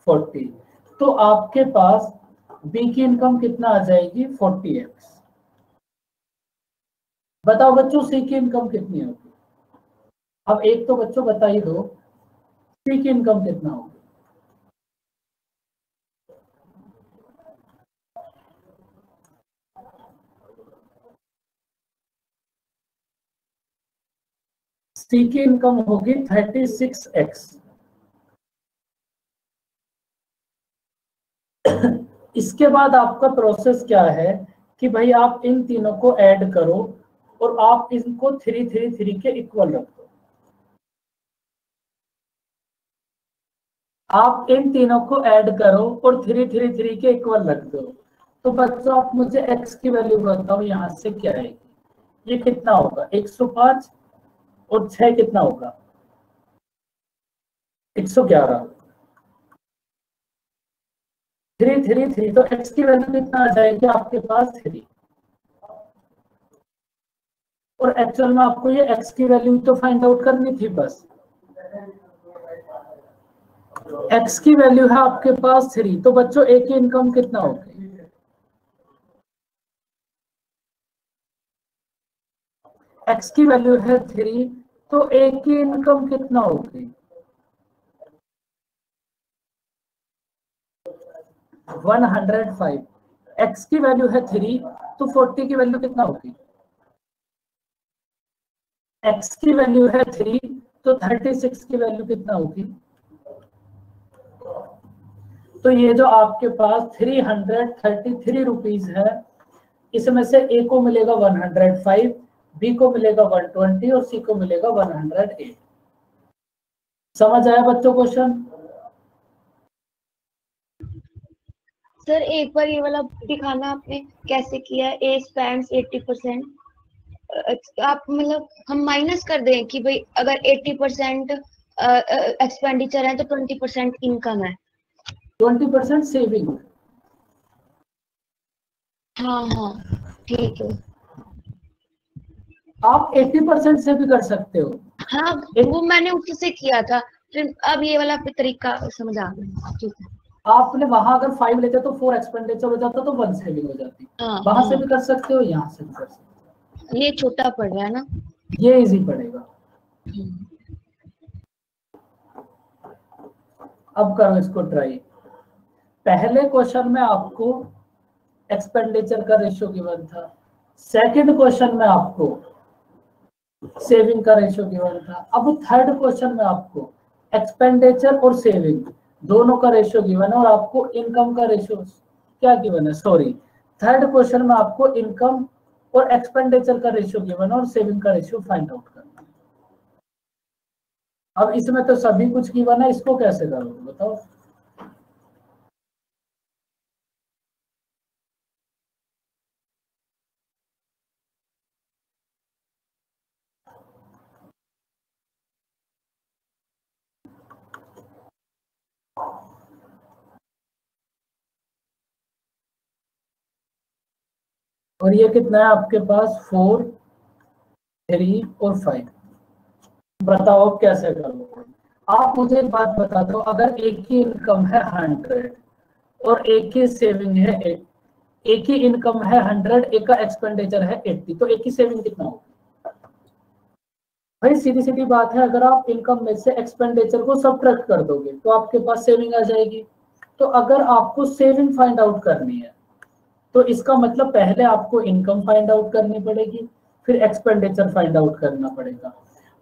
40। तो आपके पास बी की इनकम कितना आ जाएगी? 40x। बताओ बच्चों सी की इनकम कितनी होगी? अब एक तो बच्चों बता ही दो, सी की इनकम कितना होगी? सी की इनकम होगी 36x। इसके बाद आपका प्रोसेस क्या है कि भाई आप इन तीनों को ऐड करो और आप इनको 3 के इक्वल रख दो। आप इन तीनों को ऐड करो और 3 के इक्वल रख दो। तो बच्चों आप मुझे x की वैल्यू बताओ यहां से क्या आएगी? ये कितना होगा? 105 और 6 कितना होगा? 111। 3 तो x की वैल्यू कितना आ जाएगी आपके पास? 3। और एक्चुअल में आपको ये x की वैल्यू तो फाइंड आउट करनी थी बस। x की वैल्यू है आपके पास 3 तो बच्चों a की इनकम कितना होगी? x की वैल्यू है 3 तो a की इनकम कितना होगी? 105। x की वैल्यू है 3 तो 40 की वैल्यू कितना होगी? x की वैल्यू है 3 तो 36 की वैल्यू कितना होगी? तो ये जो आपके पास 333 रुपीज है इसमें से ए को मिलेगा 105, बी को मिलेगा 120 और सी को मिलेगा 108। समझ आया बच्चों क्वेश्चन? सर एक बार ये वाला दिखाना आपने कैसे किया? ए स्पेंड्स 80%। आप मतलब हम माइनस कर दें कि भाई अगर 80% एक्सपेंडिचर है तो 20% इनकम है। 20% सेविंग। हाँ हाँ ठीक है। आप 80% से भी कर सकते हो। हाँ वो मैंने उससे किया था, फिर अब ये वाला तरीका समझ आ गया। ठीक है। आपने वहां अगर 5 लेते तो 4 एक्सपेंडिचर हो जाता तो 1 सेविंग हो जाती। हाँ वहां हाँ से भी कर सकते हो, यहाँ से भी कर सकते हो। ये छोटा पड़ रहा है ना, ये इजी पड़ेगा। अब करो इसको ट्राई। पहले क्वेश्चन में आपको एक्सपेंडिचर का रेशियो गिवन था, सेकंड क्वेश्चन में आपको सेविंग का रेशियो गिवन था, अब थर्ड क्वेश्चन में आपको एक्सपेंडिचर और सेविंग दोनों का रेशियो गिवन है और आपको इनकम का रेशियो क्या गिवन है? सॉरी, थर्ड क्वेश्चन में आपको इनकम और एक्सपेंडिचर का रेशियो गिवन है और सेविंग का रेशियो फाइंड आउट करना है। अब इसमें तो सभी कुछ गिवन है, इसको कैसे करोगे बताओ? और ये कितना है आपके पास? 4, 3 और 5। बताओ अब कैसे करोगे? आप मुझे एक बात बता दो, अगर एक की इनकम है 100 और एक की सेविंग है 8, एक की इनकम है 100, एक का एक्सपेंडिचर है 80, तो एक की सेविंग कितना होगी? भाई सीधी सीधी बात है, अगर आप इनकम में से एक्सपेंडिचर को सब्ट्रैक्ट कर दोगे तो आपके पास सेविंग आ जाएगी। तो अगर आपको सेविंग फाइंड आउट करनी है तो इसका मतलब पहले आपको इनकम फाइंड आउट करनी पड़ेगी, फिर एक्सपेंडिचर फाइंड आउट करना पड़ेगा।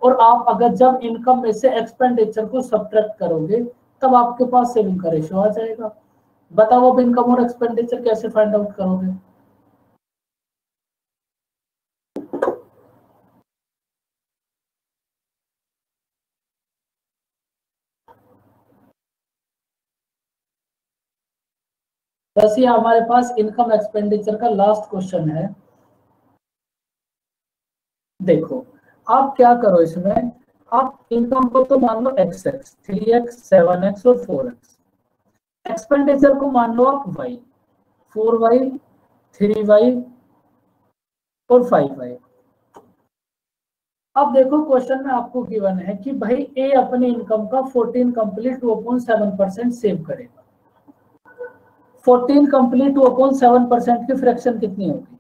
और आप अगर जब इनकम में से एक्सपेंडिचर को सब्ट्रैक्ट करोगे तब आपके पास सेविंग का रेशियो आ जाएगा। बताओ अब इनकम और एक्सपेंडिचर कैसे फाइंड आउट करोगे? बस ये हमारे पास इनकम एक्सपेंडिचर का लास्ट क्वेश्चन है। देखो आप क्या करो, इसमें आप इनकम को तो मान लो xx, 3x, 7x और 4x। एक्सपेंडिचर को मान लो आप y, 4y, 3y और 5y। अब देखो क्वेश्चन में आपको गिवन है कि भाई ए अपनी इनकम का 14 कंप्लीट 2.7% सेव करेगा। 14 कंप्लीट 2.7% की फ्रैक्शन कितनी होगी?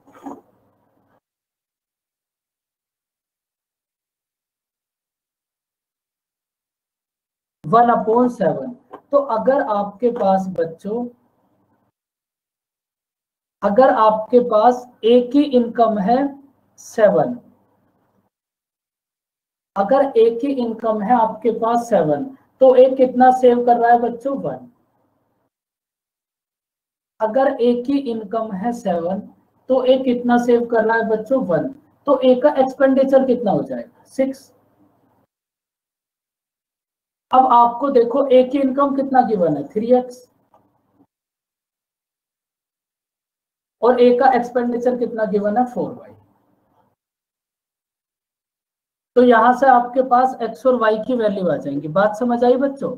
1/7। तो अगर आपके पास बच्चों, अगर आपके पास ए की इनकम है 7, अगर ए की इनकम है आपके पास 7, तो ए कितना सेव कर रहा है बच्चों? 1। अगर ए की इनकम है 7 तो ए कितना सेव कर रहा है बच्चों? 1। तो ए का एक्सपेंडिचर कितना हो जाएगा? 6। अब आपको देखो ए की इनकम कितना गिवन है? 3x, और ए का एक्सपेंडिचर कितना गिवन है? 4y। तो यहां से आपके पास x और y की वैल्यू आ जाएंगी। बात समझ आई बच्चों?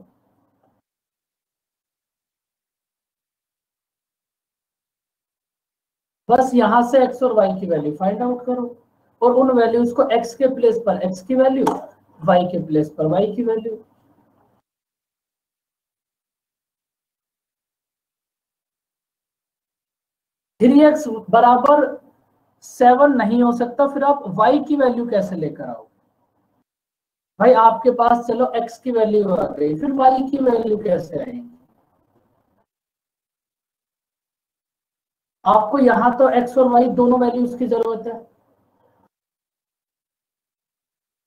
बस यहां से x और y की वैल्यू फाइंड आउट करो और उन वैल्यूज को x के प्लेस पर x की वैल्यू, y के प्लेस पर y की वैल्यू। थ्री एक्स बराबर 7 नहीं हो सकता, फिर आप y की वैल्यू कैसे लेकर आओ? भाई आपके पास चलो x की वैल्यू आ गई, फिर y की वैल्यू कैसे आएगी? आपको यहां तो x और y दोनों वैल्यूज की जरूरत है।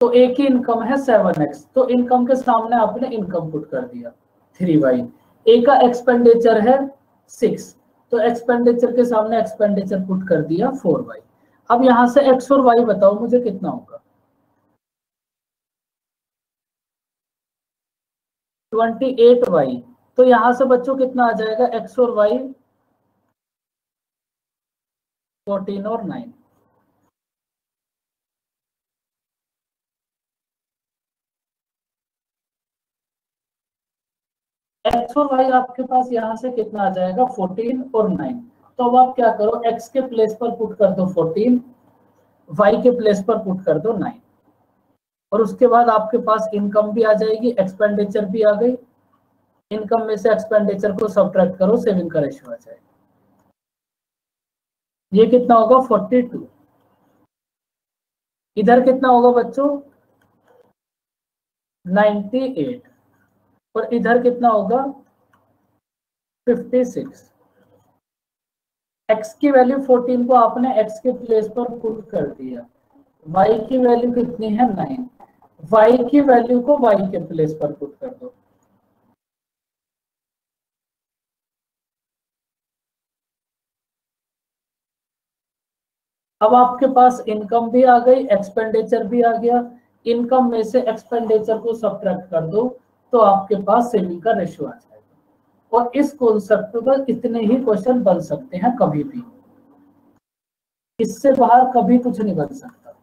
तो ए की इनकम है 7x, तो इनकम के सामने आपने इनकम पुट कर दिया 3y। ए का एक्सपेंडिचर है 6, तो एक्सपेंडिचर के सामने एक्सपेंडिचर पुट कर दिया 4y। अब यहां से x और y बताओ मुझे कितना होगा? 28y। तो यहां से बच्चों कितना आ जाएगा? x और y 14 और 9। x और y आपके पास यहां से कितना आ जाएगा? 14 और 9। तो अब आप क्या करो, x के प्लेस पर पुट कर दो 14, y के प्लेस पर पुट कर दो 9, और उसके बाद आपके पास इनकम भी आ जाएगी, एक्सपेंडिचर भी आ गई। इनकम में से एक्सपेंडिचर को सब्ट्रैक्ट करो, सेविंग का रेशियो आ जाएगा। ये कितना होगा? 42। इधर कितना होगा बच्चों? 98। और इधर कितना होगा? 56। x की वैल्यू 14 को आपने x के प्लेस पर पुट कर दिया, y की वैल्यू कितनी है? 9। y की वैल्यू को y के प्लेस पर पुट कर दो। अब आपके पास इनकम भी आ गई, एक्सपेंडिचर भी आ गया। इनकम में से एक्सपेंडिचर को सब्ट्रैक्ट कर दो तो आपके पास सेविंग का रेशियो आ जाएगा। और इस कॉन्सेप्ट पर इतने ही क्वेश्चन बन सकते हैं कभी भी, इससे बाहर कभी कुछ नहीं बन सकता।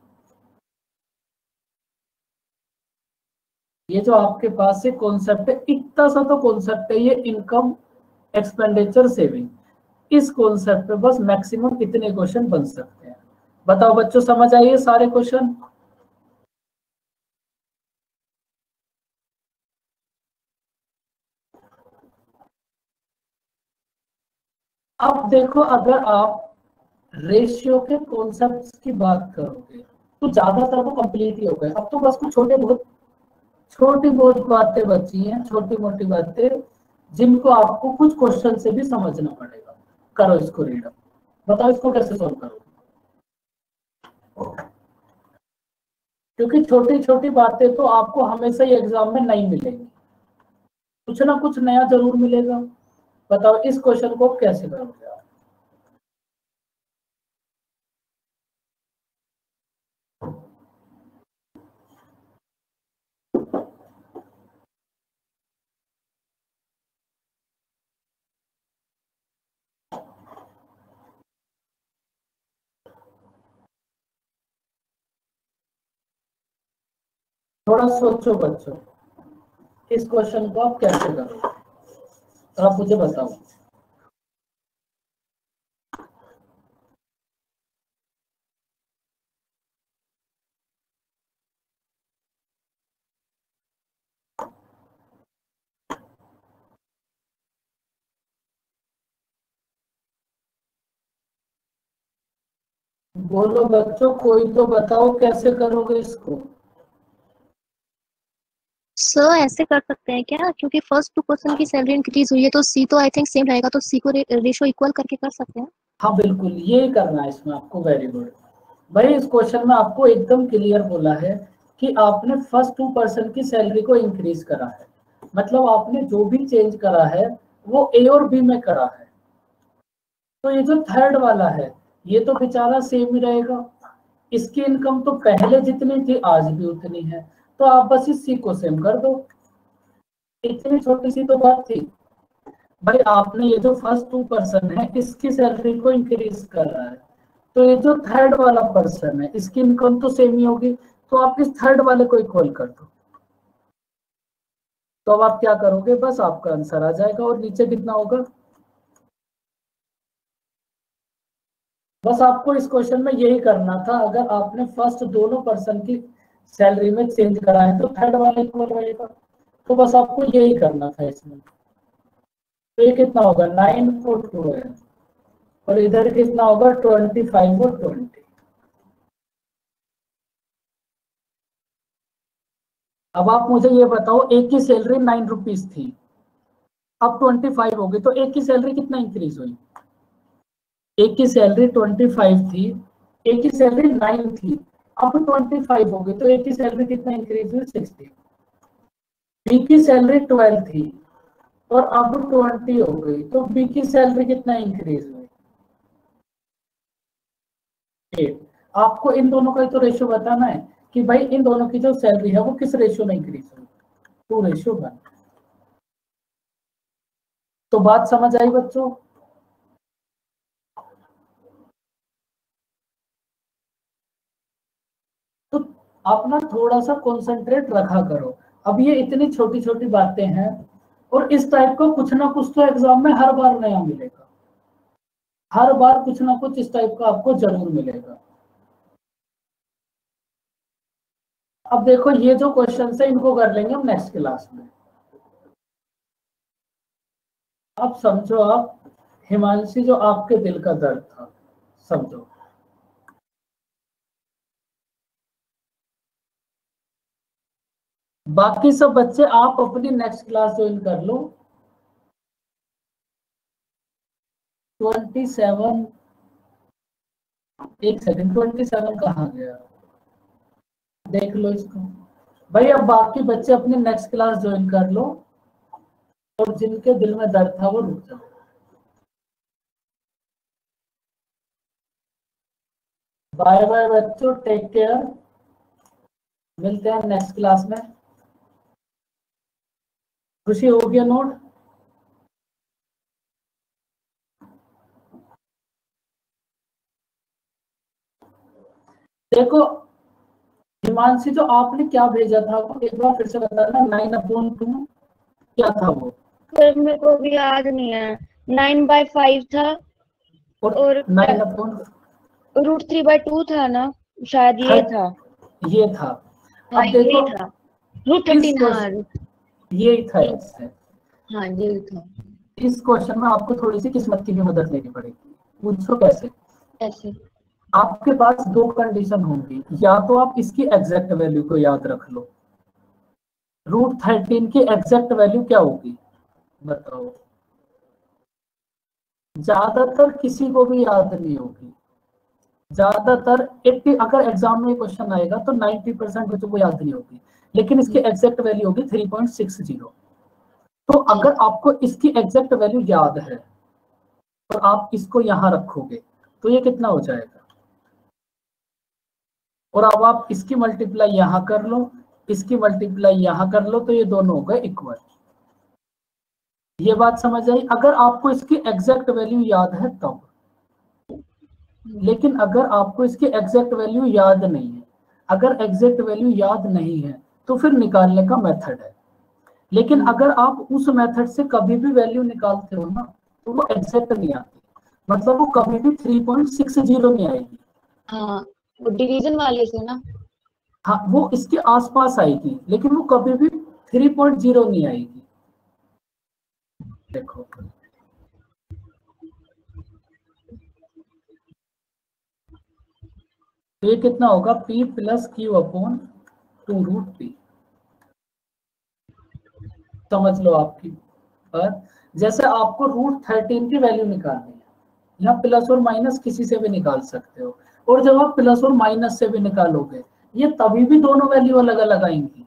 ये जो आपके पास से कॉन्सेप्ट है, इतना सा तो कॉन्सेप्ट है ये, इनकम, एक्सपेंडिचर, सेविंग। इस कॉन्सेप्ट पे बस मैक्सिमम इतने क्वेश्चन बन सकते हैं। बताओ बच्चों, समझ आइए सारे क्वेश्चन? अब देखो अगर आप रेशियो के कॉन्सेप्ट्स की बात करोगे तो ज्यादातर वो कंप्लीट ही हो गए। अब तो बस कुछ छोटी बहुत बातें बची हैं, छोटी मोटी बातें जिनको आपको कुछ क्वेश्चन से भी समझना पड़ेगा। करो इसको रीड, बताओ इसको कैसे सॉल्व करोगे, क्योंकि छोटी छोटी बातें तो आपको हमेशा ही एग्जाम में नहीं मिलेंगी, कुछ ना कुछ नया जरूर मिलेगा। बताओ इस क्वेश्चन को कैसे करोगे आप। थोड़ा सोचो बच्चों, इस क्वेश्चन को आप कैसे करोगे, तो आप मुझे बताओ। बोलो बच्चों, कोई तो बताओ कैसे करोगे इसको। सर ऐसे कर सकते हैं क्या, क्योंकि फर्स्ट 2% की सैलरी इंक्रीज हुई है तो सी तो आई थिंक सेम रहेगा, तो सी को रेशो इक्वल करके कर सकते हैं। हाँ बिल्कुल, ये करना है इसमें आपको। वेरी गुड भाई, इस क्वेश्चन में आपको एकदम क्लियर बोला है कि आपने फर्स्ट 2% की सैलरी को इंक्रीज करा है, मतलब आपने जो भी चेंज करा है वो ए और बी में करा है। तो ये जो थर्ड वाला है ये तो बेचारा सेम ही रहेगा, इसकी इनकम तो पहले जितनी थी आज भी उतनी है, तो आप बस इस सी को सेम कर दो। इतनी छोटी सी तो बात थी भाई। आपने ये जो फर्स्ट 2% है इसकी सैलरी को इंक्रीज कर रहा है, तो ये जो थर्ड वाला पर्सन है इसकी इनकम तो सेम ही होगी, तो आप इस थर्ड वाले को इक्वल कर दो। तो अब आप क्या करोगे, बस आपका आंसर आ जाएगा। और नीचे कितना होगा, बस आपको इस क्वेश्चन में यही करना था। अगर आपने फर्स्ट दोनों पर्सन की सैलरी में चेंज करा है तो थर्ड वाला इक्वल रहेगा, तो बस आपको यही करना था इसमें। तो ये कितना होगा 9 और 12, और इधर कितना होगा 25 और 20। अब आप मुझे ये बताओ, एक की सैलरी 9 रुपीज थी, अब 25 हो गई, तो एक की सैलरी कितना इंक्रीज हुई। एक की सैलरी 25 थी, एक की सैलरी 9 थी, अब 25 हो गई, तो एक की सैलरी कितना इंक्रीज हुई 60। बी की सैलरी 12 थी और अब 20 हो गई, तो बी की सैलरी कितना इंक्रीज हुई 8। आपको इन दोनों का तो रेशियो बताना है कि भाई इन दोनों की जो सैलरी है वो किस रेशियो में इंक्रीज हुई, 2:1। तो बात समझ आई बच्चों। तो आप ना थोड़ा सा कंसंट्रेट रखा करो। अब ये इतनी छोटी छोटी बातें हैं, और इस टाइप का कुछ ना कुछ तो एग्जाम में हर बार नया मिलेगा, हर बार कुछ ना कुछ इस टाइप का आपको जरूर मिलेगा। अब देखो ये जो क्वेश्चन है इनको कर लेंगे हम नेक्स्ट क्लास में। अब समझो, आप हिमांशी जो आपके दिल का दर्द था, समझो। बाकी सब बच्चे आप अपनी नेक्स्ट क्लास ज्वाइन कर लो। 27, एक सेकंड, 27 कहाँ गया, देख लो इसको भाई। अब बाकी बच्चे अपनी नेक्स्ट क्लास ज्वाइन कर लो, और जिनके दिल में दर्द था वो रुक जाओ। बाय बाय बच्चों, टेक केयर, मिलते हैं नेक्स्ट क्लास में। खुशी हो गया नोट। देखो हिमांशी, जो आपने क्या भेजा था वो एक बार फिर से बताना। 9/2 क्या था वो, सर मेरे को भी याद नहीं है। 9/5 था और 9/√3/2 था ना, शायद ये था। ये था। हाँ, अब देखो ये था √13। हाँ ये था इससे। हाँ ये था। इस क्वेश्चन में आपको थोड़ी सी किस्मत की भी मदद लेनी पड़ेगी। पूछो कैसे। ऐसे आपके पास दो कंडीशन होंगी, या तो आप इसकी एग्जैक्ट वैल्यू को याद रख लो। √13 की एग्जैक्ट वैल्यू क्या होगी, बताओ, ज्यादातर किसी को भी याद नहीं होगी। ज्यादातर 80, अगर एग्जाम में क्वेश्चन आएगा तो 90% बच्चों को याद नहीं होगी, लेकिन इसकी एग्जैक्ट वैल्यू होगी 3.60। तो अगर आपको इसकी एग्जैक्ट वैल्यू याद है और आप इसको यहां रखोगे तो ये कितना हो जाएगा, और अब आप इसकी मल्टीप्लाई यहां कर लो, इसकी मल्टीप्लाई यहां कर लो, तो ये दोनों हो गए इक्वल। ये बात समझ आई? अगर आपको इसकी एग्जैक्ट वैल्यू याद है तब, लेकिन अगर आपको इसकी एग्जैक्ट वैल्यू याद नहीं है, अगर एग्जैक्ट वैल्यू याद नहीं है तो फिर निकालने का मेथड है। लेकिन अगर आप उस मेथड से कभी भी वैल्यू निकालते हो ना तो वो एग्जैक्ट नहीं आती, मतलब वो कभी भी 3.60 नहीं आएगी। हाँ, वो डिवीजन वाले से ना, हाँ वो इसके आसपास आएगी, लेकिन वो कभी भी 3.0 नहीं आएगी। देखो तो ये कितना होगा, p plus Q upon 2√p। समझ लो आपकी बात। जैसे आपको √13 की वैल्यू निकालनी है, यहाँ प्लस और माइनस किसी से भी निकाल सकते हो, और जब आप प्लस और माइनस से भी निकालोगे ये तभी भी दोनों वैल्यू अलग अलग आएंगी।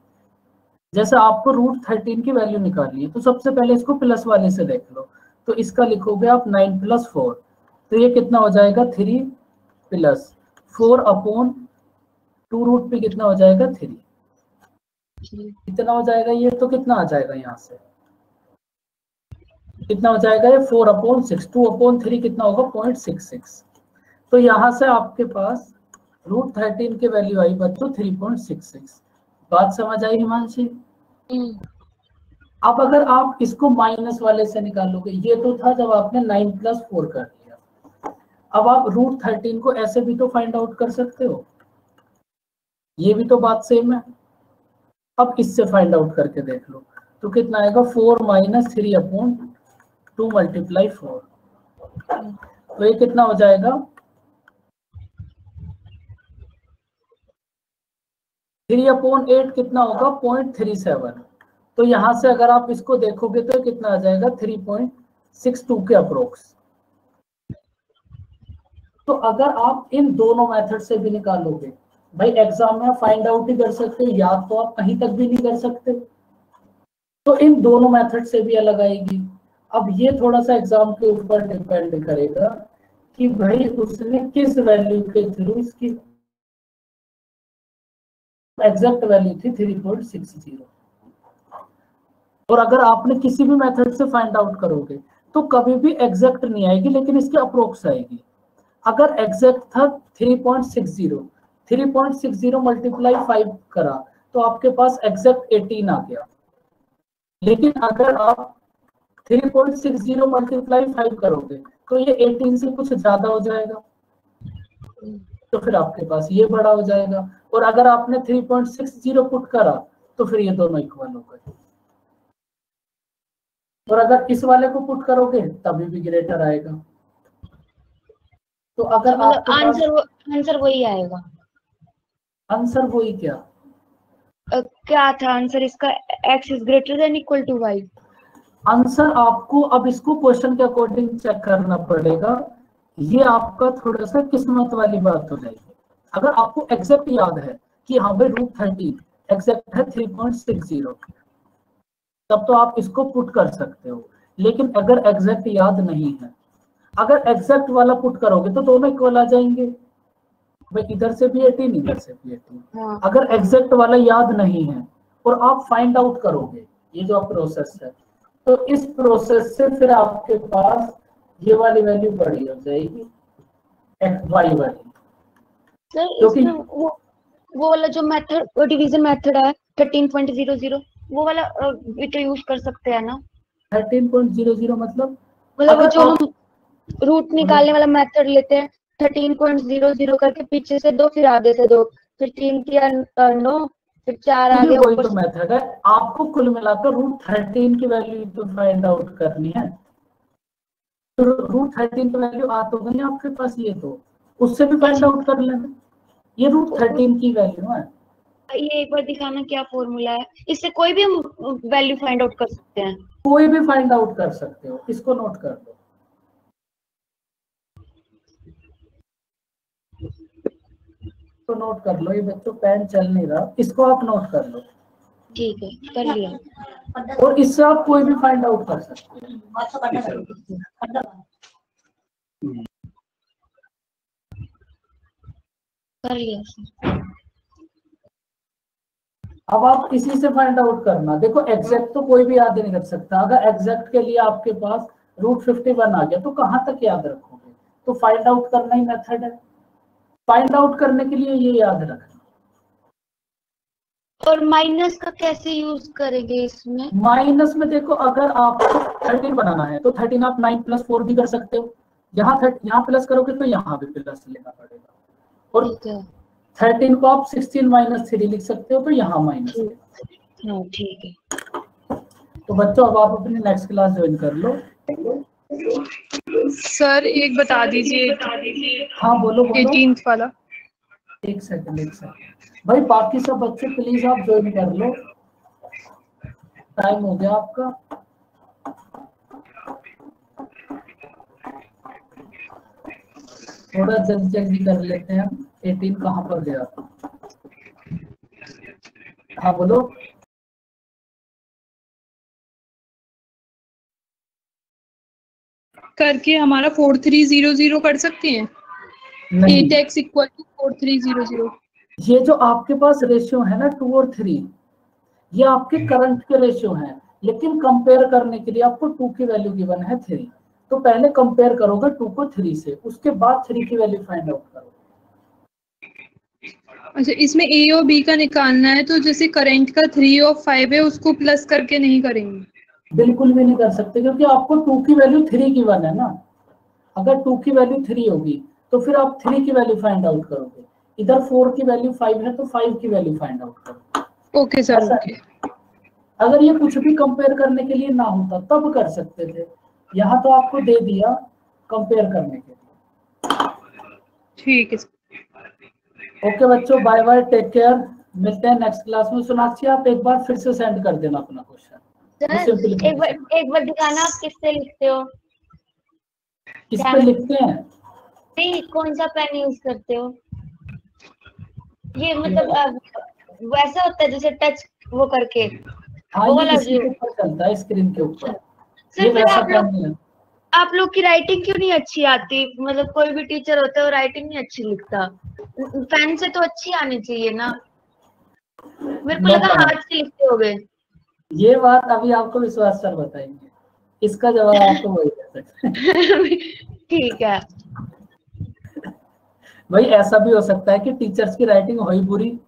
जैसे आपको √13 की वैल्यू निकालनी है तो सबसे पहले इसको प्लस वाले से देख लो, तो इसका लिखोगे आप 9 + 4, तो ये कितना हो जाएगा 3 + 4 अपॉन 2√p कितना हो जाएगा 3, कितना हो जाएगा ये, तो कितना आ जाएगा यहाँ से, कितना हो जाएगा ये 4/6, 2/3 कितना होगा 0.66। तो यहाँ से आपके पास √13 की वैल्यू आई बच्चों 3.66। बात समझ आई हिमांशी? अब अगर आप इसको माइनस वाले से निकालोगे, ये तो था जब आपने 9 + 4 कर दिया, अब आप √13 को ऐसे भी तो फाइंड आउट कर सकते हो, ये भी तो बात सेम है। अब इससे फाइंड आउट करके देख लो तो कितना आएगा 4 - 3/2 × 4, तो ये कितना हो जाएगा 3/8 कितना होगा 0.37। तो यहां से अगर आप इसको देखोगे तो कितना आ जाएगा 3.62 के अप्रोक्स। तो अगर आप इन दोनों मेथड से भी निकालोगे, भाई एग्जाम में फाइंड आउट ही कर सकते हो, याद तो आप कहीं तक भी नहीं कर सकते, तो इन दोनों मेथड से भी अलग आएगी। अब ये थोड़ा सा एग्जाम के ऊपर डिपेंड करेगा कि भाई उसने किस वैल्यू के थ्रू, इसकी एग्जैक्ट वैल्यू थी 3.60, और अगर आपने किसी भी मेथड से फाइंड आउट करोगे तो कभी भी एग्जैक्ट नहीं आएगी, लेकिन इसके अप्रोक्स आएगी। अगर एग्जैक्ट था 3.60, 3.60 मल्टीप्लाई 5 करा तो आपके पास एग्जैक्ट 18 आ गया। लेकिन अगर आप 3.60 मल्टीप्लाई 5 करोगे तो ये 18 से कुछ ज्यादा हो जाएगा, तो फिर आपके पास ये बड़ा हो जाएगा। और अगर आपने 3.60 पुट करा तो फिर ये दोनों इक्वल हो गए, और अगर इस वाले को पुट करोगे तभी भी ग्रेटर आएगा। तो अगर मतलब आंसर वही आएगा। आंसर वही क्या क्या था आंसर इसका, x is greater than equal to y। Answer आपको अब इसको क्वेश्चन के अकॉर्डिंग चेक करना पड़ेगा, ये आपका थोड़ा सा किस्मत वाली बात हो जाएगी। अगर आपको एग्जैक्ट याद है कि हाँ भाई √13 एग्जैक्ट है 3.60, तब तो आप इसको पुट कर सकते हो। लेकिन अगर एग्जैक्ट याद नहीं है, अगर एग्जैक्ट वाला पुट करोगे तो दोनों इक्वल आ जाएंगे, भाई इधर से भी 18 इधर से भी 18। अगर एग्जैक्ट वाला याद नहीं है और आप फाइंड आउट करोगे, ये जो प्रोसेस है, तो इस प्रोसेस से फिर आपके पास ये वाली वैल्यू बड़ी हो जाएगी y वाली। सर इसमें वो वाला जो मेथड, डिवीजन मेथड है 13.00, वो वाला भी तो यूज कर सकते हैं ना। 13.00 मतलब वो जो हम रूट निकालने वाला मेथड लेते हैं, 13.00 करके पीछे से 2 फिर आगे से 2 फिर 3 किया 9 फिर 4 आगे वही ऊपर तो मेथड है। आपको कुल मिलाकर √13 की वैल्यू तो फाइंड आउट करनी है, तो √13 की वैल्यू आ तो गई आपके पास, ये तो उससे भी फाइंड आउट कर लेना, ये √13 की वैल्यू है। ये एक बार दिखाना क्या फॉर्मूला है, इससे कोई भी हम वैल्यू फाइंड आउट कर सकते हैं। कोई भी फाइंड आउट कर सकते हो, इसको नोट कर लो। तो नोट कर लो, ये बच्चों पेन चल नहीं रहा, इसको आप नोट कर लो। ठीक है, कर लिया। और इससे आप कोई भी फाइंड आउट कर सकते हो। कर लिया सर। अब आप इसी से फाइंड आउट करना। देखो एग्जैक्ट तो कोई भी याद नहीं रख सकता, अगर एग्जैक्ट के लिए आपके पास √51 आ गया तो कहां तक याद रखोगे? तो फाइंड आउट करना ही मेथड है। फाइंड आउट करने के लिए ये याद रखना। और माइनस का कैसे यूज करेंगे इसमें? माइनस में देखो, अगर आपको 13 बनाना है तो 13 आप 9 + 4 भी कर सकते हो। यहाँ प्लस करोगे तो यहाँ भी प्लस लेना पड़ेगा। और ठीक है, 13 को आप 16 - 3 लिख सकते हो, तो यहाँ माइनस। हाँ ठीक है। तो बच्चों अब आप अपनी नेक्स्ट क्लास ज्वाइन कर लो। सर एक बता दीजिए। हाँ बोलो बोलो। 18th वाला। एक सेकंड भाई, बाकी सब बच्चे प्लीज आप ज्वाइन कर लो, टाइम हो गया आपका। थोड़ा जल्दी कर लेते हैं। 18 कहाँ पर गया? हाँ बोलो। करके हमारा 4300 कर सकते हैं। 8x = 4300। ये जो आपके पास रेशियो है ना 2 और 3, ये आपके करंट के रेशियो हैं, लेकिन कंपेयर करने के लिए आपको 2 की वैल्यू गिवन है 3। तो पहले कंपेयर करोगे 2 को 3 से, उसके बाद 3 की वैल्यू फाइंड आउट करोगे। अच्छा, इसमें a और b का निकालना है, तो जैसे करंट का 3 और 5 है उसको प्लस करके नहीं करेंगे? बिल्कुल भी नहीं कर सकते, क्योंकि आपको 2 की वैल्यू 3 गिवन है ना। अगर 2 की वैल्यू 3 होगी तो फिर आप 3 की वैल्यू फाइंड आउट करोगे। इधर 4 की वैल्यू 5 है तो 5 की वैल्यू फाइंड आउट करोगे। Okay sir, okay. अगर ये कुछ भी कंपेयर करने के लिए ना होता तब कर सकते थे, यहाँ तो आपको दे दिया कंपेयर करने के लिए। ठीक है। ओके बच्चों, बाय बाय, टेक केयर, मिलते हैं नेक्स्ट क्लास में। सोनाक्षी आप एक बार फिर से सेंड कर देना अपना क्वेश्चन। एक बार दिखाना आप किससे लिखते हो? किस पे लिखते हैं? नहीं, कौन सा पेन यूज करते हो? ये मतलब वैसा होता है जैसे टच वो करके? हाँ, ये इसके ऊपर चलता है, स्क्रीन के ऊपर। सर ये फिर वैसा पेन नहीं है। आप लोग की राइटिंग क्यों नहीं अच्छी आती? मतलब कोई भी टीचर होता है वो राइटिंग नहीं अच्छी लिखता, पेन से तो अच्छी आनी चाहिए ना। मेरे को लगा हाथ से लिखते होगे। ये बात अभी आपको विश्वास सर बताएंगे, इसका जवाब आपको वही दे सकते। ठीक है भाई, ऐसा भी हो सकता है कि टीचर्स की राइटिंग हो ही बुरी।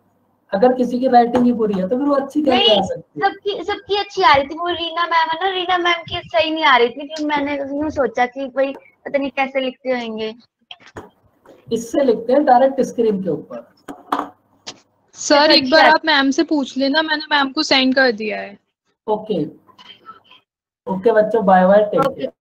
अगर किसी की राइटिंग ही बुरी है तो फिर वो अच्छी कैसे आ सकती है? सबकी अच्छी आ रही थी। वो रीना मैम है ना, रीना मैम की सही नहीं आ रही थी, फिर मैंने यूं सोचा कि भाई पता नहीं कैसे लिखते होंगे। इससे लिखते हैं डायरेक्ट स्क्रीन के ऊपर। सर एक बार आप मैम से पूछ लेना, मैंने मैम को सेंड कर दिया है। ओके ओके बच्चों, बाय बाय, टेक केयर।